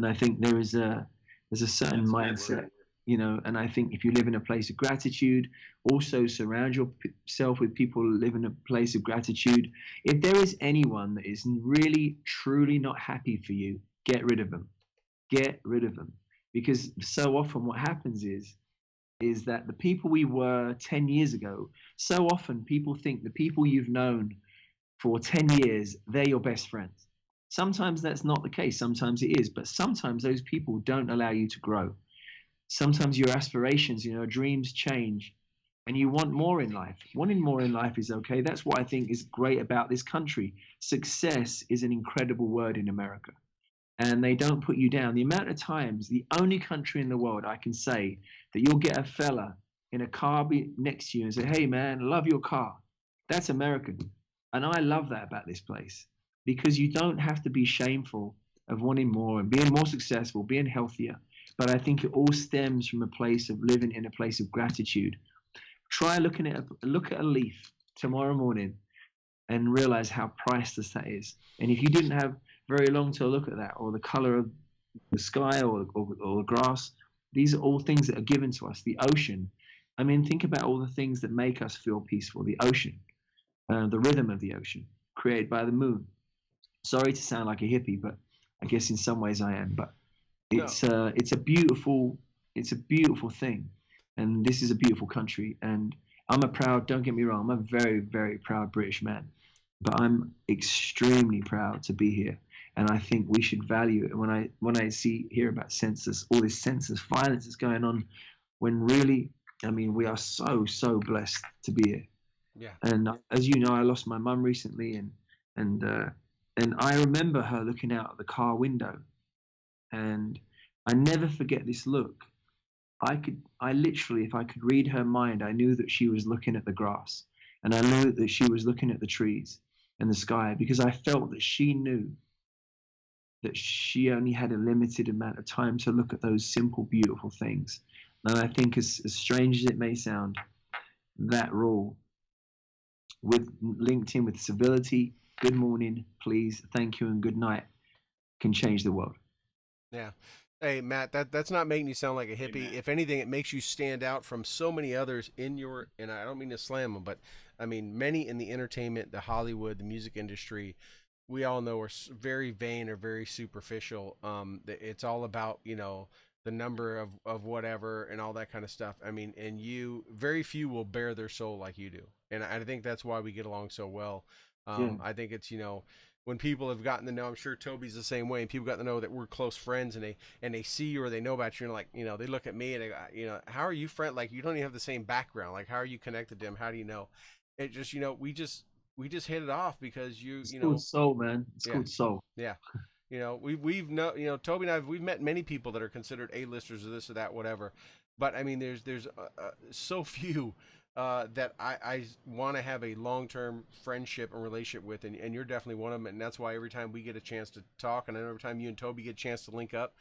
I think there's a certain mindset, and I think if you live in a place of gratitude, also surround yourself with people who live in a place of gratitude. If there is anyone that is really, truly not happy for you, get rid of them. Get rid of them. Because so often what happens is that the people we were 10 years ago, so often people think the people you've known for 10 years, they're your best friends. Sometimes that's not the case. Sometimes it is. But sometimes those people don't allow you to grow. Sometimes your aspirations, dreams change, and you want more in life. Wanting more in life is okay. That's what I think is great about this country. Success is an incredible word in America, and they don't put you down. The amount of times, the only country in the world I can say that you'll get a fella in a car next to you and say, hey man, love your car. That's American. And I love that about this place, because you don't have to be shameful of wanting more and being more successful, being healthier. But I think it all stems from a place of living in a place of gratitude. Try look at a leaf tomorrow morning and realize how priceless that is. And if you didn't have very long to look at that, or the color of the sky, or the grass, these are all things that are given to us. The ocean. I mean, think about all the things that make us feel peaceful. The ocean, the rhythm of the ocean, created by the moon. Sorry to sound like a hippie, but I guess in some ways I am. But it's a beautiful thing, and this is a beautiful country. And don't get me wrong, I'm a very, very proud British man, but I'm extremely proud to be here. And I think we should value it. When I hear about census, all this census violence is going on, when really, I mean, we are so blessed to be here. Yeah. And as you know, I lost my mum recently, and I remember her looking out the car window, and I never forget this look. I literally, if I could read her mind, I knew that she was looking at the grass, and I knew that she was looking at the trees. and the sky, because I felt that she knew that she only had a limited amount of time to look at those simple, beautiful things. And I think, as strange as it may sound, that rule, with linked in with civility, good morning, please, thank you, and good night, can change the world. Yeah. Hey, Matt, that's not making you sound like a hippie. Amen. If anything, it makes you stand out from so many others in your, and I don't mean to slam them, but I mean, many in the entertainment, the Hollywood, the music industry, we all know are very vain or very superficial. It's all about, the number of whatever and all that kind of stuff. I mean, and very few will bare their soul like you do. And I think that's why we get along so well. I think it's, when people have gotten to know, I'm sure Toby's the same way, and people got to know that we're close friends, and they see you or they know about you, and like, they look at me and they go, how are you friend? Like, you don't even have the same background. Like, how are you connected to him? How do you know? It just, we just hit it off because it's called soul, man. It's called soul. Yeah. We've Toby and we've met many people that are considered A-listers or this or that, whatever. But I mean, there's so few that I want to have a long-term friendship and relationship with, and you're definitely one of them. And that's why every time we get a chance to talk, and every time you and Toby get a chance to link up,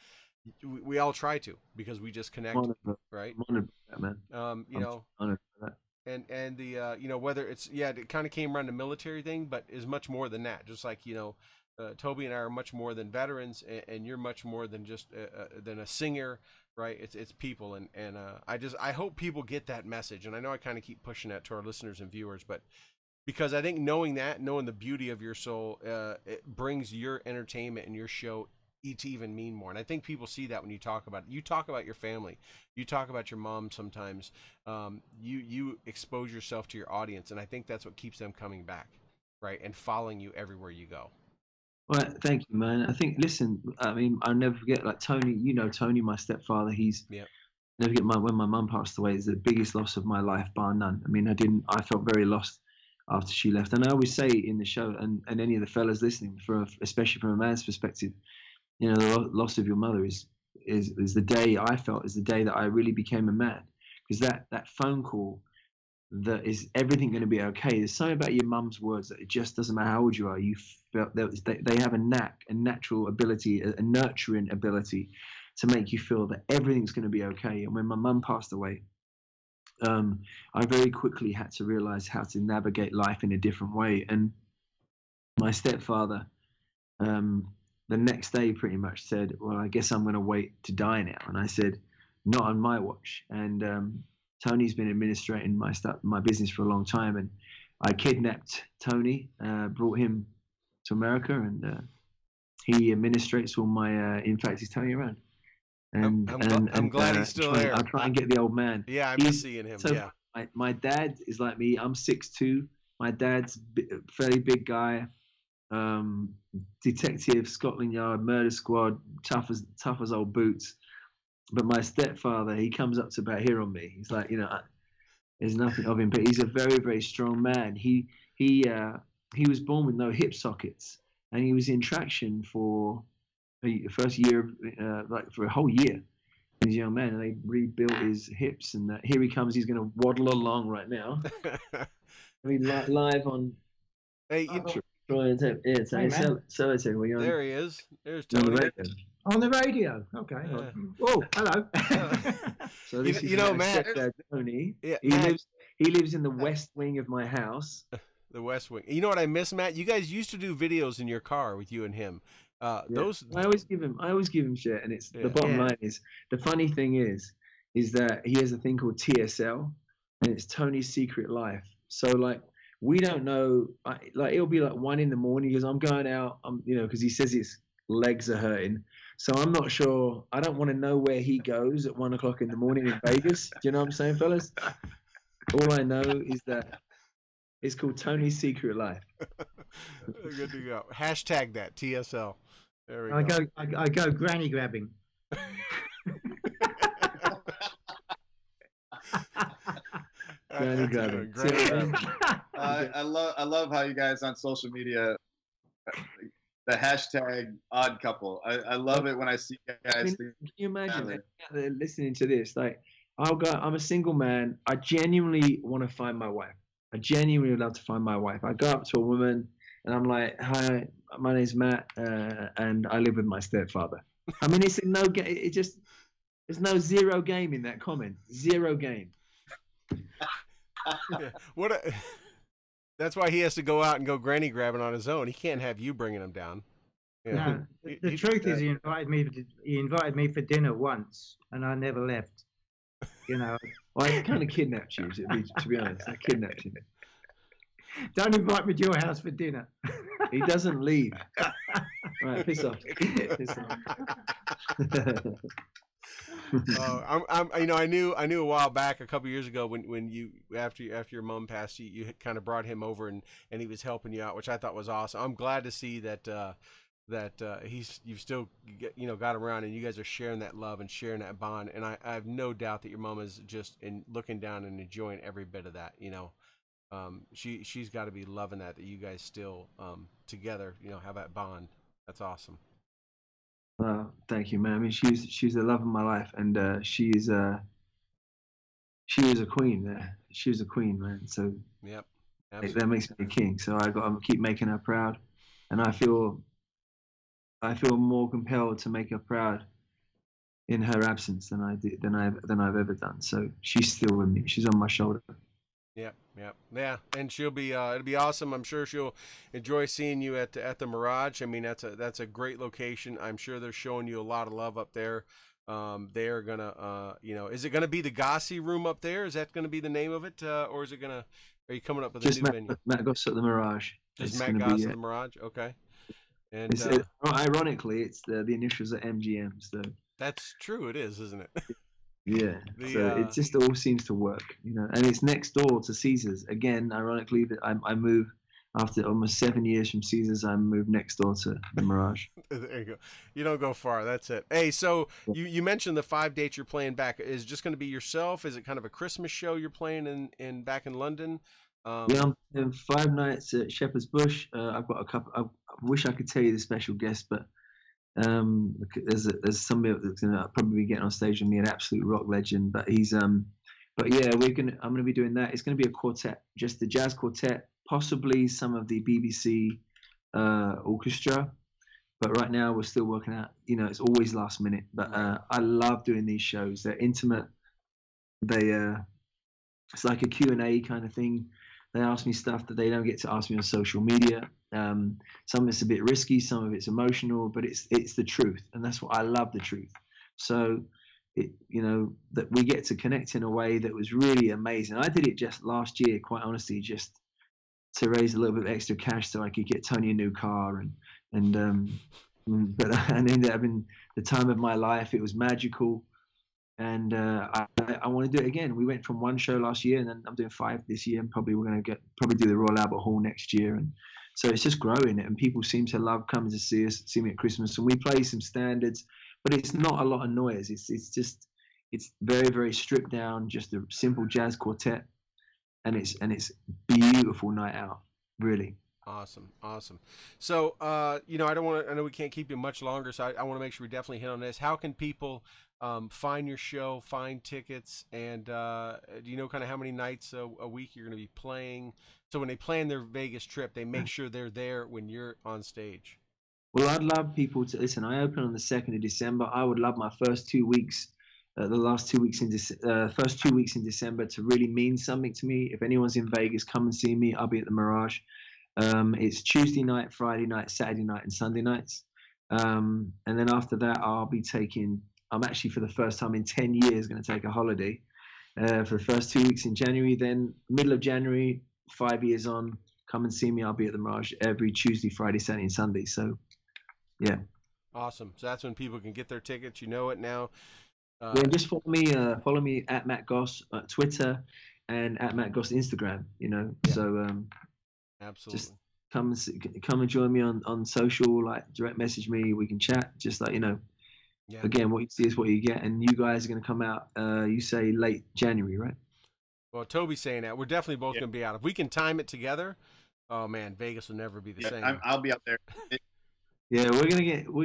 we all try to, because we just connect, right? I'm honored for that, man. I'm honored for that. And the whether it's it kind of came around the military thing, but is much more than that. Just like Toby and I are much more than veterans, and you're much more than just than a singer, right? It's people, and I hope people get that message. And I know I kind of keep pushing that to our listeners and viewers, but because I think knowing the beauty of your soul, it brings your entertainment and your show to even mean more. And I think people see that when you talk about it. You talk about your family, you talk about your mom sometimes, you expose yourself to your audience, and I think that's what keeps them coming back, right, and following you everywhere you go. Well, thank you, man. I think, listen, I mean, I'll never forget, like, Tony, Tony, my stepfather, never forget when my mum passed away. It's the biggest loss of my life, bar none. I mean, I felt very lost after she left. And I always say in the show, and any of the fellas listening, especially from a man's perspective, the loss of your mother is the day I felt is the day that I really became a man. Because that phone call, that is everything going to be okay. There's something about your mum's words that it just doesn't matter how old you are. You felt that they have a natural ability, a nurturing ability to make you feel that everything's going to be okay. And when my mum passed away, I very quickly had to realize how to navigate life in a different way. And my stepfather, the next day pretty much said, well, I guess I'm going to wait to die now. And I said, not on my watch. And Tony's been administrating my business for a long time, and I kidnapped Tony, brought him to America, and he administrates all my. In fact, he's turning around. And I'm glad he's still there. I'll try and get the old man. Yeah, I miss seeing him. So yeah. My dad is like me. I'm 6'2". My dad's a fairly big guy. Detective, Scotland Yard, murder squad, tough as old boots. But my stepfather, he comes up to about here on me. He's like, there's nothing of him, but he's a very, very strong man. He was born with no hip sockets, and he was in traction for the first year, like for a whole year. He's a young man, and they rebuilt his hips, and here he comes. He's going to waddle along right now. I mean, live on. Hey, Troy and Toby. Yeah, there he is. There's Tony. On the radio. Okay. Oh, hello. So this is Matt. Tony. Yeah, he lives in the west wing of my house. The west wing. You know what I miss, Matt? You guys used to do videos in your car with you and him. Those. I always give him shit, and it's the bottom line is the funny thing is that he has a thing called TSL, and it's Tony's Secret Life. So like, we don't know. Like, it'll be like 1 a.m. because I'm going out. Because he says his legs are hurting. So I'm not sure. I don't want to know where he goes at 1 o'clock in the morning in Vegas. Do you know what I'm saying, fellas? All I know is that it's called Tony's Secret Life. Good to go. Hashtag that TSL. There we go. I go granny grabbing. Granny grabbing. I love how you guys on social media. The hashtag odd couple. I love it when I see guys. Can you imagine listening to this? Like, I'm a single man. I genuinely want to find my wife. I genuinely love to find my wife. I go up to a woman and I'm like, "Hi, my name's Matt, and I live with my stepfather." I mean, it's no game. It just there's no zero game in that comment. Zero game. Yeah. That's why he has to go out and go granny grabbing on his own. He can't have you bringing him down. Yeah. No, the truth is, he invited me for dinner once, and I never left. You know, Well, I kind of kidnapped you, to be honest. I kidnapped him. don't invite me to your house for dinner. He doesn't leave. All right, piss off. Piss off. I knew a while back, a couple years ago, when you after your mom passed, you had kind of brought him over and he was helping you out, which I thought was awesome. I'm glad to see that you've still got him around and you guys are sharing that love and sharing that bond. And I have no doubt that your mom is just looking down and enjoying every bit of that. She's got to be loving that you guys still together, have that bond. That's awesome. Well, thank you, man. I mean, she's the love of my life, and she was a queen. She was a queen, man. So yep, that makes me a king. So I got to keep making her proud, and I feel more compelled to make her proud in her absence than I've ever done. So she's still with me. She's on my shoulder. Yeah, and she'll be. It'll be awesome. I'm sure she'll enjoy seeing you at the Mirage. I mean, that's a great location. I'm sure they're showing you a lot of love up there. They're gonna, is it gonna be the Gossy room up there? Is that gonna be the name of it, or is it gonna? Are you coming up with a new venue? Matt Goss at the Mirage. Just Matt Goss at the Mirage. Okay. And ironically, it's the initials are MGM. So that's true. It is, isn't it? Yeah, so it just all seems to work, and it's next door to Caesars. Again, ironically, that I move after almost 7 years from Caesars. I moved next door to the Mirage. There you go. You don't go far. That's it. Hey, so you mentioned the 5 dates you're playing back. Is it just going to be yourself? Is it kind of a Christmas show you're playing in back in London? Yeah, I'm playing 5 nights at Shepherd's Bush. I've got a couple. I wish I could tell you the special guest, but. There's somebody that's gonna probably be getting on stage with me, an absolute rock legend. But I'm gonna be doing that. It's gonna be a quartet, just the jazz quartet, possibly some of the BBC orchestra. But right now we're still working out. It's always last minute. But I love doing these shows. They're intimate. It's like a Q&A kind of thing. They ask me stuff that they don't get to ask me on social media. Some of it's a bit risky, some of it's emotional, but it's the truth, and that's what I love, the truth. So, that we get to connect in a way that was really amazing. I did it just last year, quite honestly, just to raise a little bit of extra cash so I could get Tony a new car, but I ended up having the time of my life. It was magical. And I want to do it again. We went from 1 show last year, and then I'm doing 5 this year, and we're going to do the Royal Albert Hall next year. And so it's just growing, and people seem to love coming to see me at Christmas. And we play some standards, but it's not a lot of noise. It's very, very stripped down, just a simple jazz quartet, and it's beautiful night out, really. Awesome. So, I know we can't keep you much longer, so I want to make sure we definitely hit on this. How can people find your show, find tickets, and do you know kind of how many nights a week you're going to be playing? So when they plan their Vegas trip, they make sure they're there when you're on stage. Well, I'd love people to listen. I open on the 2nd of December. I would love my first 2 weeks, first 2 weeks in December to really mean something to me. If anyone's in Vegas, come and see me. I'll be at the Mirage. It's Tuesday night, Friday night, Saturday night, and Sunday nights. And then after that, I'm actually for the first time in 10 years going to take a holiday for the first 2 weeks in January. Then middle of January, 5 years on, come and see me. I'll be at the Mirage every Tuesday, Friday, Saturday, and Sunday. So, yeah. Awesome. So that's when people can get their tickets. You know it now. Just follow me at Matt Goss Twitter and at Matt Goss Instagram. Yeah. So absolutely. Just come and join me on social. Like direct message me. We can chat. Just like Yeah. Again, what you see is what you get, and you guys are going to come out. You say late January, right? Well, Toby's saying that we're definitely both going to be out. If we can time it together, oh man, Vegas will never be the same. I'll be out there. Yeah, we're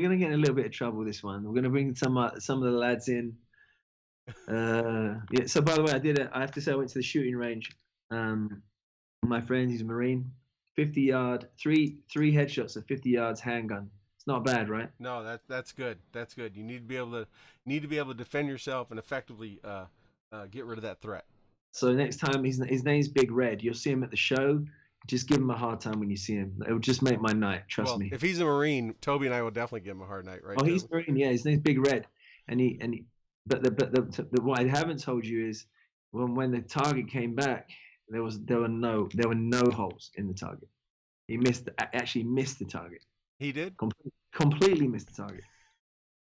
gonna get in a little bit of trouble this one. We're gonna bring some of the lads in. Yeah. So by the way, I have to say I went to the shooting range. My friend, he's a Marine. 50-yard, three headshots of 50 yards handgun. It's not bad, right? No, that's good. That's good. You need to be able to defend yourself and effectively get rid of that threat. So next time, his name's Big Red. You'll see him at the show. Just give him a hard time when you see him. It will just make my night. Trust me. If he's a Marine, Toby and I will definitely give him a hard night, right? Oh, he's Marine. Yeah, his name's Big Red. But what I haven't told you is when the target came back, there were no holes in the target. He actually missed the target. He did? Completely missed the target.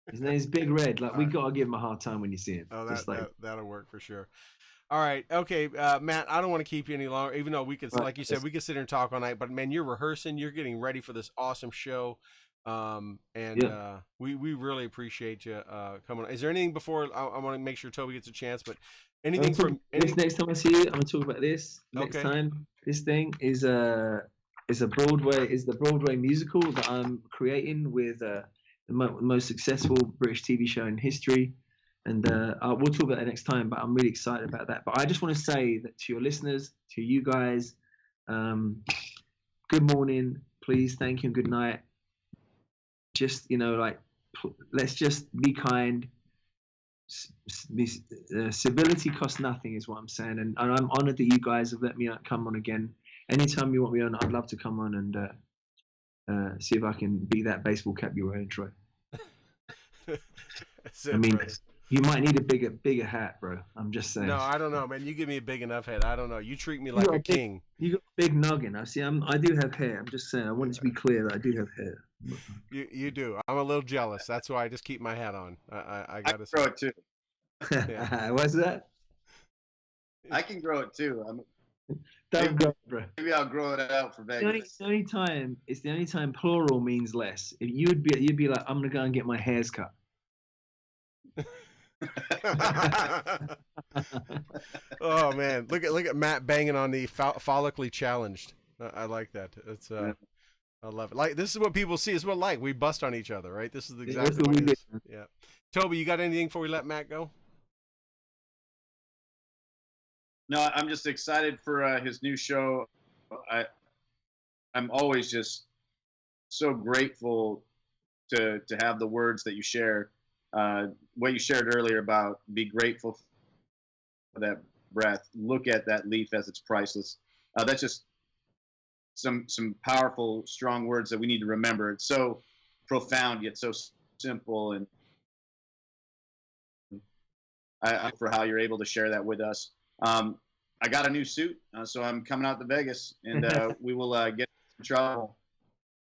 His name's Big Red. Like, we got to give him a hard time when you see him. Oh, that'll work for sure. All right. Okay, Matt, I don't want to keep you any longer, even though we could, like you said, we could sit here and talk all night. But, man, you're rehearsing. You're getting ready for this awesome show. We really appreciate you coming on. Is there anything before I want to make sure Toby gets a chance, but anything from next time I see you, I'm going to talk about this. Next time, this thing is the Broadway musical that I'm creating with the most successful British TV show in history. And we'll talk about that next time, but I'm really excited about that. But I just want to say that to your listeners, to you guys, good morning, please, thank you, and good night. Just, let's just be kind. Civility costs nothing is what I'm saying. And I'm honored that you guys have let me come on again. Anytime you want me on, I'd love to come on and see if I can be that baseball cap you were wearing, Troy. I mean, you might need a bigger hat, bro. I'm just saying. No, I don't know, man. You give me a big enough head. I don't know. You treat me like a king. You got a big noggin. I do have hair. I'm just saying. I want it to be clear that I do have hair. You do. I'm a little jealous. That's why I just keep my hat on. I gotta grow it too. Yeah. What's that? I can grow it too. Don't grow it, bro. Maybe I'll grow it out for Vegas. It's the only time plural means less. If you'd be like, I'm gonna go and get my hairs cut. Oh man, look at Matt banging on the follically challenged. I like that. It's I love it. Like, this is what people see. It's what we bust on each other, right? This is exactly what it is. Yeah. Toby, you got anything before we let Matt go? No, I'm just excited for his new show. I'm always just so grateful to have the words that you share. What you shared earlier about be grateful for that breath. Look at that leaf as it's priceless. That's just some powerful, strong words that we need to remember. It's so profound yet so simple, and I for how you're able to share that with us. I got a new suit, so I'm coming out to Vegas, and we will get in trouble.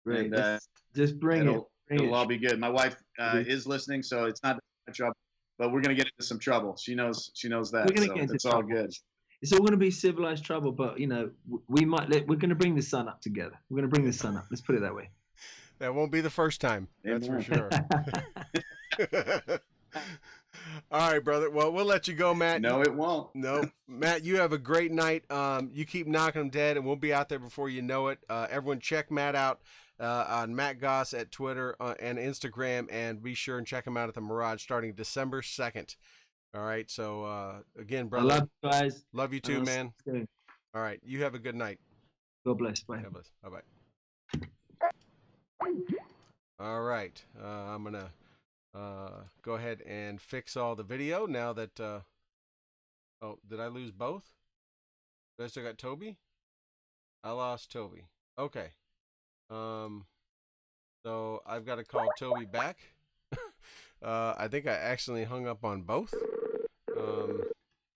Right. And, just bring it. It'll all be good. My wife is listening, so it's not trouble, but we're gonna get into some trouble. She knows that. We're gonna get into trouble. All good. It's all gonna be civilized trouble, but we're gonna bring the sun up together. We're gonna bring the sun up. Let's put it that way. That won't be the first time. That's for sure. All right, brother. Well, we'll let you go, Matt. No, it won't. No, Matt, you have a great night. You keep knocking them dead, and we'll be out there before you know it. Everyone check Matt out on Matt Goss at Twitter and Instagram, and be sure and check him out at the Mirage starting December 2nd. All right. So, again, brother. I love you guys. Love you too, man. All right. You have a good night. God bless. Bye. God bless. Bye-bye. All right. I'm going to go ahead and fix all the video now that oh, did I lose both? Did I still got Toby? I lost Toby. Okay. So I've got to call Toby back. I think I accidentally hung up on both.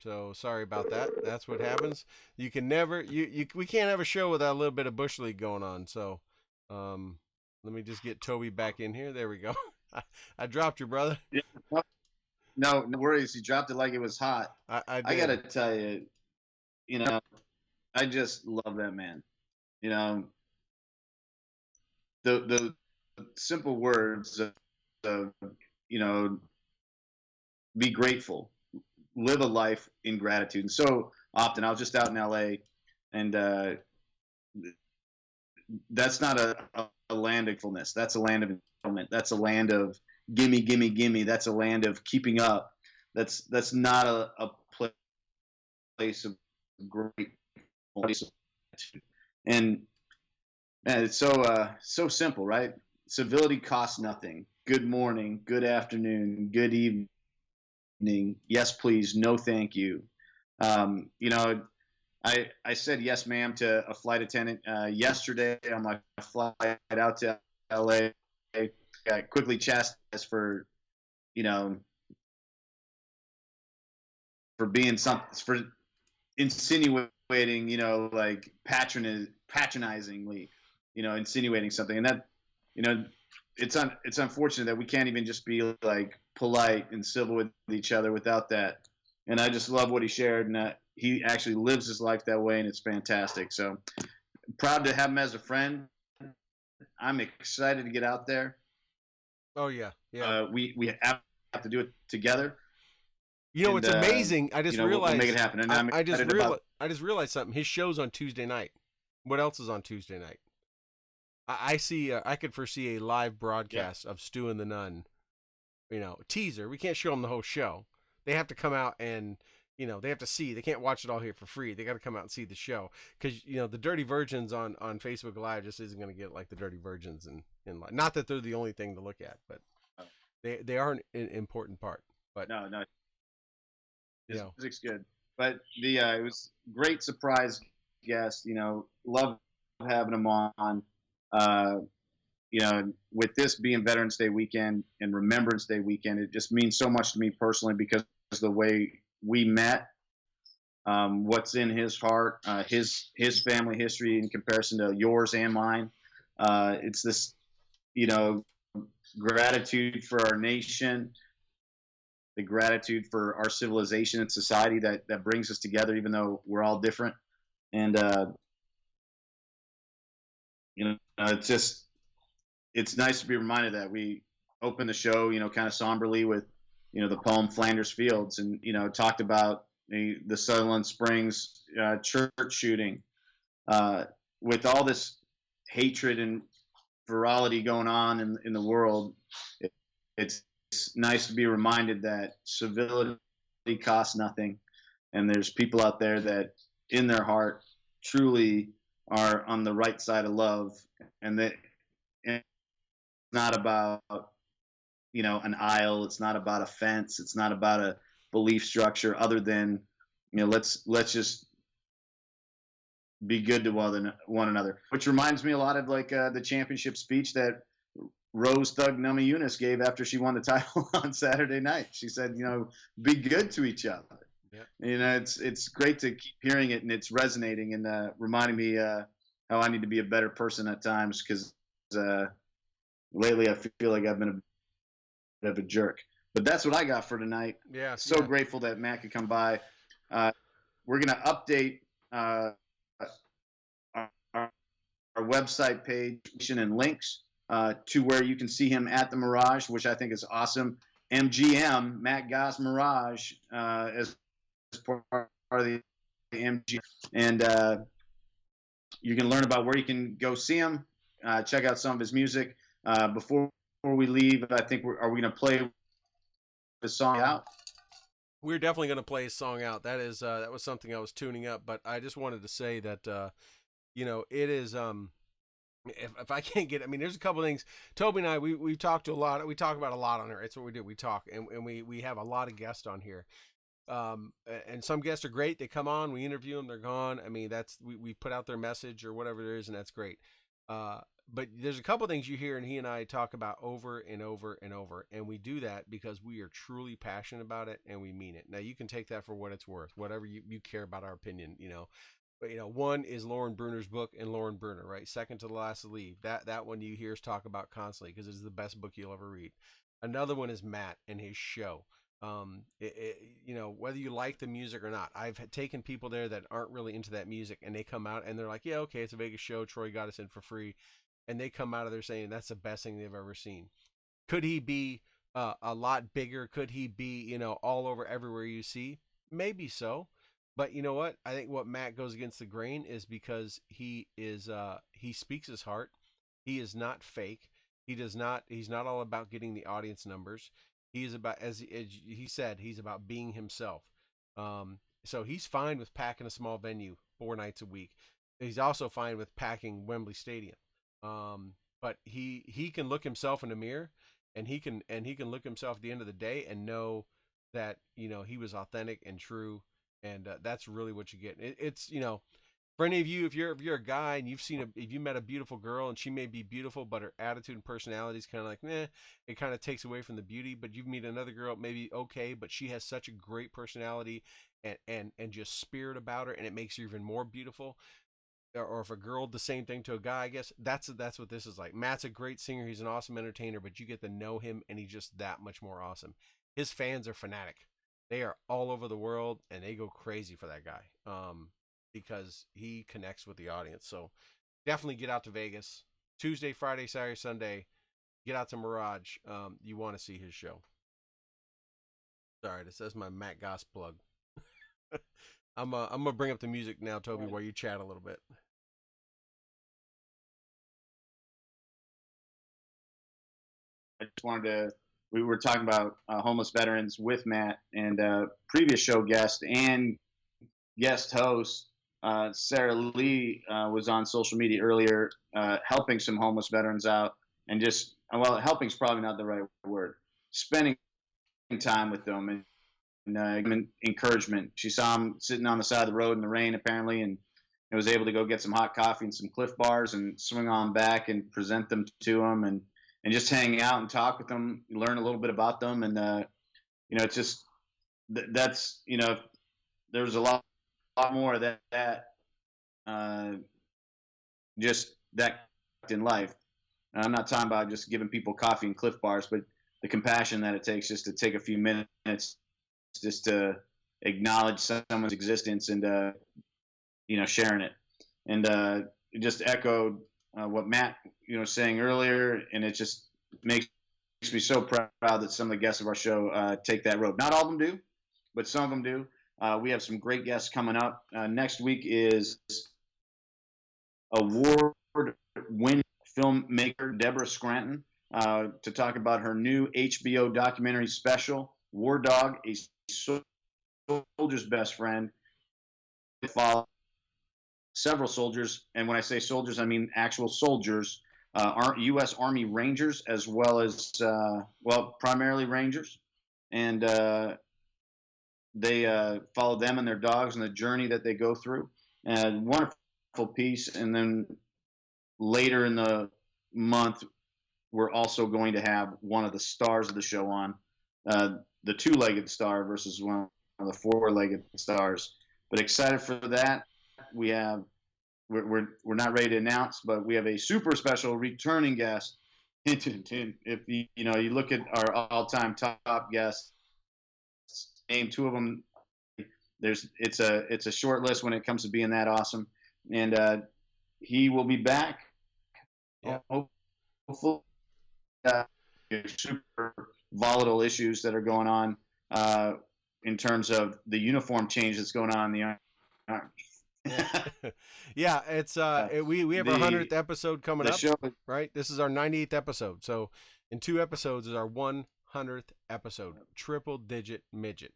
So sorry about that. That's what happens. You can never we can't have a show without a little bit of Bush League going on. So let me just get Toby back in here. There we go. I dropped you, brother. Yeah. No worries. You dropped it like it was hot. I gotta tell you, I just love that man. The simple words of be grateful, live a life in gratitude. And so often, I was just out in LA, and that's not a land of fullness. That's a land of entitlement. That's a land of gimme, gimme, gimme. That's a land of keeping up. That's not a place of great place of gratitude. And And it's so simple, right? Civility costs nothing. Good morning, good afternoon, good evening. Yes, please. No, thank you. You know, I said yes, ma'am, to a flight attendant yesterday on my flight out to LA. Got quickly chastised for, you know, for being something, for insinuating, like patronizingly, insinuating something. And that, you know, it's unfortunate that we can't even just be like polite and civil with each other without that. And I just love what he shared, and he actually lives his life that way, and it's fantastic. So proud to have him as a friend. I'm excited to get out there. Oh yeah, yeah. We have to do it together. You know, it's amazing. I just realized. We'll make it happen. And I just realized something. His show's on Tuesday night. What else is on Tuesday night? I see. I could foresee a live broadcast of Stu and the Nunn. Teaser. We can't show them the whole show. They have to come out and they have to see. They can't watch it all here for free. They got to come out and see the show because the Dirty Virgins on Facebook Live just isn't going to get like the Dirty Virgins in live. Not that they're the only thing to look at, but they are an important part. But no. His music's good, but it was great surprise guest. Love having him on. With this being Veterans Day weekend and Remembrance Day weekend, it just means so much to me personally because of the way we met, what's in his heart, his family history in comparison to yours and mine. It's this, gratitude for our nation, the gratitude for our civilization and society that brings us together, even though we're all different. And, it's nice to be reminded that we opened the show, kind of somberly with, the poem Flanders Fields, and, talked about the Sutherland Springs church shooting. With all this hatred and virality going on in the world, it's nice to be reminded that civility costs nothing. And there's people out there that in their heart truly are on the right side of love, and that it's not about an aisle, it's not about a fence, it's not about a belief structure other than let's just be good to one another, which reminds me a lot of like the championship speech that Rose Thug Namajunas gave after she won the title on Saturday night. She said, be good to each other. Yeah. It's great to keep hearing it, and it's resonating and reminding me how I need to be a better person at times, because lately I feel like I've been a bit of a jerk. But that's what I got for tonight. Yeah. So grateful that Matt could come by. We're going to update our website page and links to where you can see him at the Mirage, which I think is awesome. MGM, Matt Goss Mirage, as part of the MGM. And you can learn about where you can go see him, check out some of his music. Before we leave, I think are we going to play the song out? We're definitely going to play a song out. That is that was something I was tuning up, but I just wanted to say that it is if I can't get, there's a couple things. Toby and I, we talked a lot. We talk about a lot on here. It's what we do. We talk, and we have a lot of guests on here. And some guests are great. They come on, we interview them, they're gone. That's we put out their message or whatever it is, and that's great. But there's a couple things you hear, and he and I talk about over and over and over, and we do that because we are truly passionate about it and we mean it. Now you can take that for what it's worth, whatever you care about our opinion, But one is Lauren Bruner's book, and Lauren Bruner, right? Second to the Last to Leave. That one you hear us talk about constantly because it's the best book you'll ever read. Another one is Matt and his show. Whether you like the music or not, I've taken people there that aren't really into that music, and they come out and they're like, yeah, okay, it's a Vegas show. Troy got us in for free. And they come out of there saying that's the best thing they've ever seen. Could he be a lot bigger? Could he be, all over everywhere you see? Maybe so. But you know what? I think what Matt goes against the grain is because he speaks his heart. He is not fake. He's not all about getting the audience numbers. He is about, as he said, he's about being himself. So he's fine with packing a small venue 4 nights a week. He's also fine with packing Wembley Stadium. But he can look himself in the mirror, and he can look himself at the end of the day and know that he was authentic and true, and that's really what you get. It's for any of you, if you're a guy and if you met a beautiful girl and she may be beautiful, but her attitude and personality is kind of like it kind of takes away from the beauty. But you meet another girl, maybe okay, but she has such a great personality and just spirit about her, and it makes her even more beautiful. Or if a girl the same thing to a guy, I guess that's what this is like. Matt's a great singer, he's an awesome entertainer, but you get to know him and he's just that much more awesome. His fans are fanatic. They are all over the world and they go crazy for that guy. Because he connects with the audience. So definitely get out to Vegas Tuesday, Friday, Saturday, Sunday. Get out to Mirage. You want to see his show. Sorry, this is my Matt Goss plug. I'm gonna bring up the music now, Toby, while you chat a little bit. I just wanted to. We were talking about homeless veterans with Matt, and previous show guest and guest host Sarah Lee was on social media earlier, helping some homeless veterans out, and just helping is probably not the right word. Spending time with them and encouragement. She saw him sitting on the side of the road in the rain, apparently, and was able to go get some hot coffee and some Cliff Bars and swing on back and present them to him and just hang out and talk with them, learn a little bit about them, and it's just that's there's a lot more of that just that in life. And I'm not talking about just giving people coffee and Cliff Bars, but the compassion that it takes just to take a few minutes just to acknowledge someone's existence and sharing it. And just echoed what Matt saying earlier, and it just makes me so proud that some of the guests of our show take that road. Not all of them do, but some of them do. We have some great guests coming up. Next week is award-winning filmmaker Deborah Scranton to talk about her new HBO documentary special, War Dog, a soldier's best friend. Follow several soldiers, and when I say soldiers, I mean actual soldiers, U.S. Army Rangers, as well as, primarily Rangers. And they follow them and their dogs and the journey that they go through. And wonderful piece. And then later in the month, we're also going to have one of the stars of the show on, the two-legged star versus one of the four-legged stars. But excited for that. We're not ready to announce, but we have a super special returning guest. If you look at our all-time top guests, name two of them. It's a short list when it comes to being that awesome, and he will be back. Yeah. Hopefully, super volatile issues that are going on in terms of the uniform change that's going on in the Army. Yeah, it's we have our 100th episode coming up, show, right? This is our 98th episode, so in 2 episodes is our 100th episode, triple digit midget.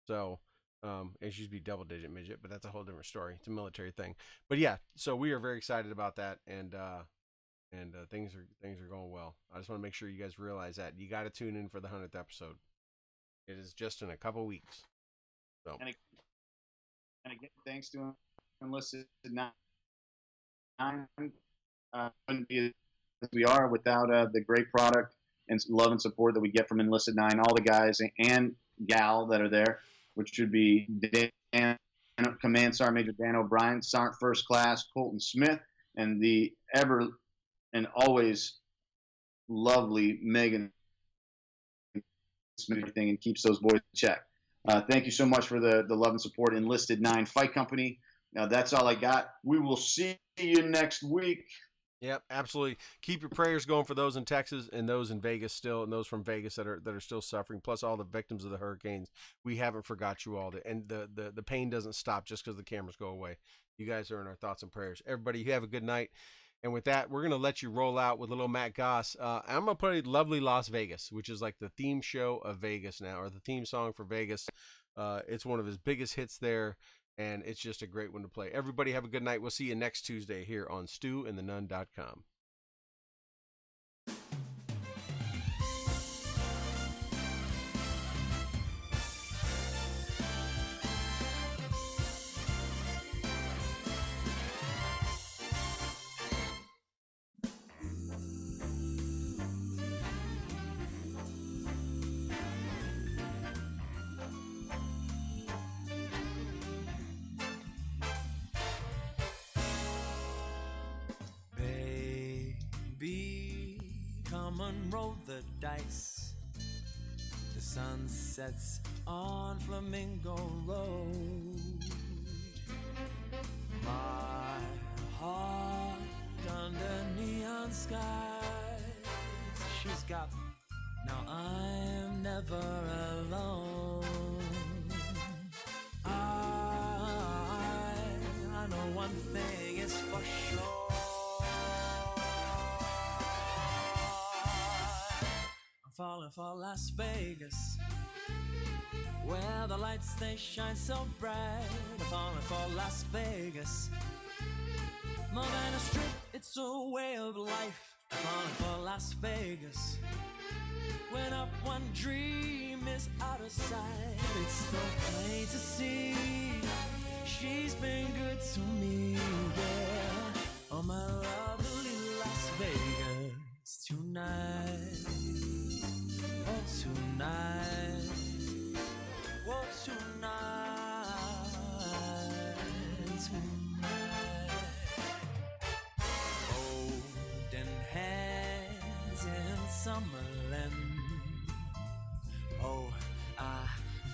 So it used to be double digit midget, but that's a whole different story. It's a military thing. But yeah, so we are very excited about that, and things are going well. I just want to make sure you guys realize that you got to tune in for the 100th episode. It is just in a couple weeks. So and again, thanks to Enlisted Nine. Wouldn't be as we are without the great product and love and support that we get from Enlisted Nine. All the guys and gal that are there, which should be Command Sergeant Major Dan O'Brien, Sergeant First Class Colton Smith, and the ever and always lovely Megan Smith, and keeps those boys in check. Thank you so much for the love and support, Enlisted Nine Fight Company. That's all I got. We will see you next week. Yep, absolutely. Keep your prayers going for those in Texas and those in Vegas still, and those from Vegas that are still suffering, plus all the victims of the hurricanes. We haven't forgot you all. And the pain doesn't stop just because the cameras go away. You guys are in our thoughts and prayers. Everybody, you have a good night. And with that, we're going to let you roll out with a little Matt Goss. I'm going to play Lovely Las Vegas, which is like the theme show of Vegas now, or the theme song for Vegas. It's one of his biggest hits there, and it's just a great one to play. Everybody have a good night. We'll see you next Tuesday here on stewandthenunn.com. woman rolled the dice. The sun sets on Flamingo Road. My heart under neon skies. She's got me, now I'm never alone. I know one thing is for sure. I'm falling for Las Vegas, where the lights they shine so bright. I'm falling for Las Vegas, more than a strip, it's a way of life. I'm falling for Las Vegas, when up one dream is out of sight. It's so plain to see, she's been good to me, yeah. Oh, my lovely Las Vegas tonight. Oh, tonight. Oh, tonight. Tonight. Holding hands in Summerland. Oh, I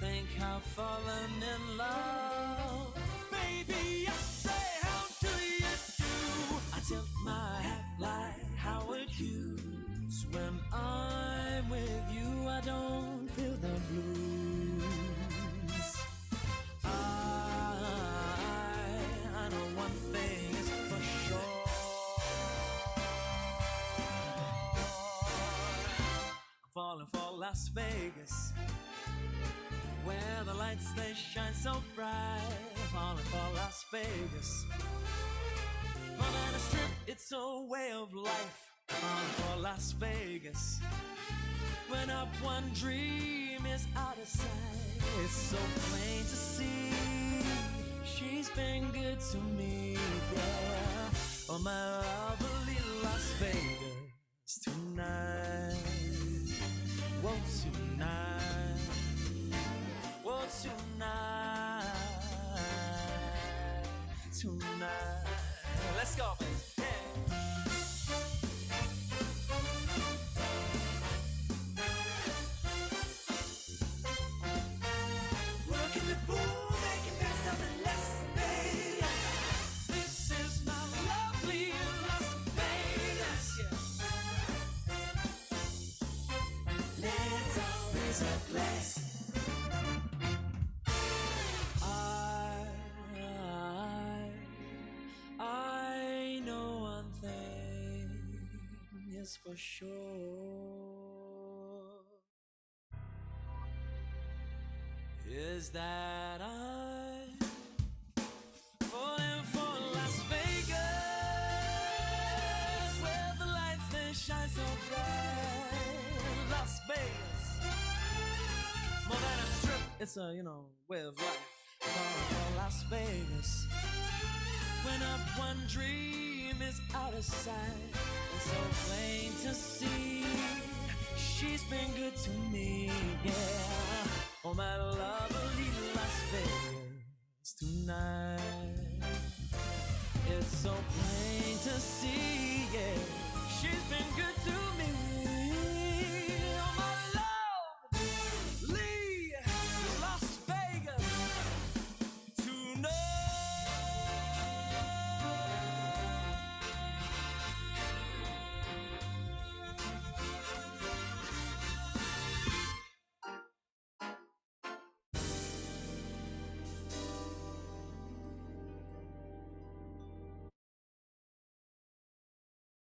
think I've fallen in love. Baby, I say, how do you do? I tilt my hat like Howard Hughes. When I'm with you, I don't feel the blues. I know one thing is for sure. I'm falling for Las Vegas, where the lights they shine so bright. I'm falling for Las Vegas, more than a strip, it's a way of life. I'm falling for Las Vegas, when up one dream is out of sight. It's so plain to see, she's been good to me, yeah. Oh, my lovely Las Vegas tonight. Whoa, tonight. Whoa, tonight. Tonight. Let's go, baby. I know one thing is for sure, is that I'm falling for Las Vegas, where the lights they shine so bright. Las Vegas, more than a strip, it's a, way of life. Falling for Las Vegas, when up one dream is out of sight. It's so plain to see, she's been good to me, yeah. Oh, my lovely Las Vegas tonight. It's so plain to see, yeah, she's been good to me,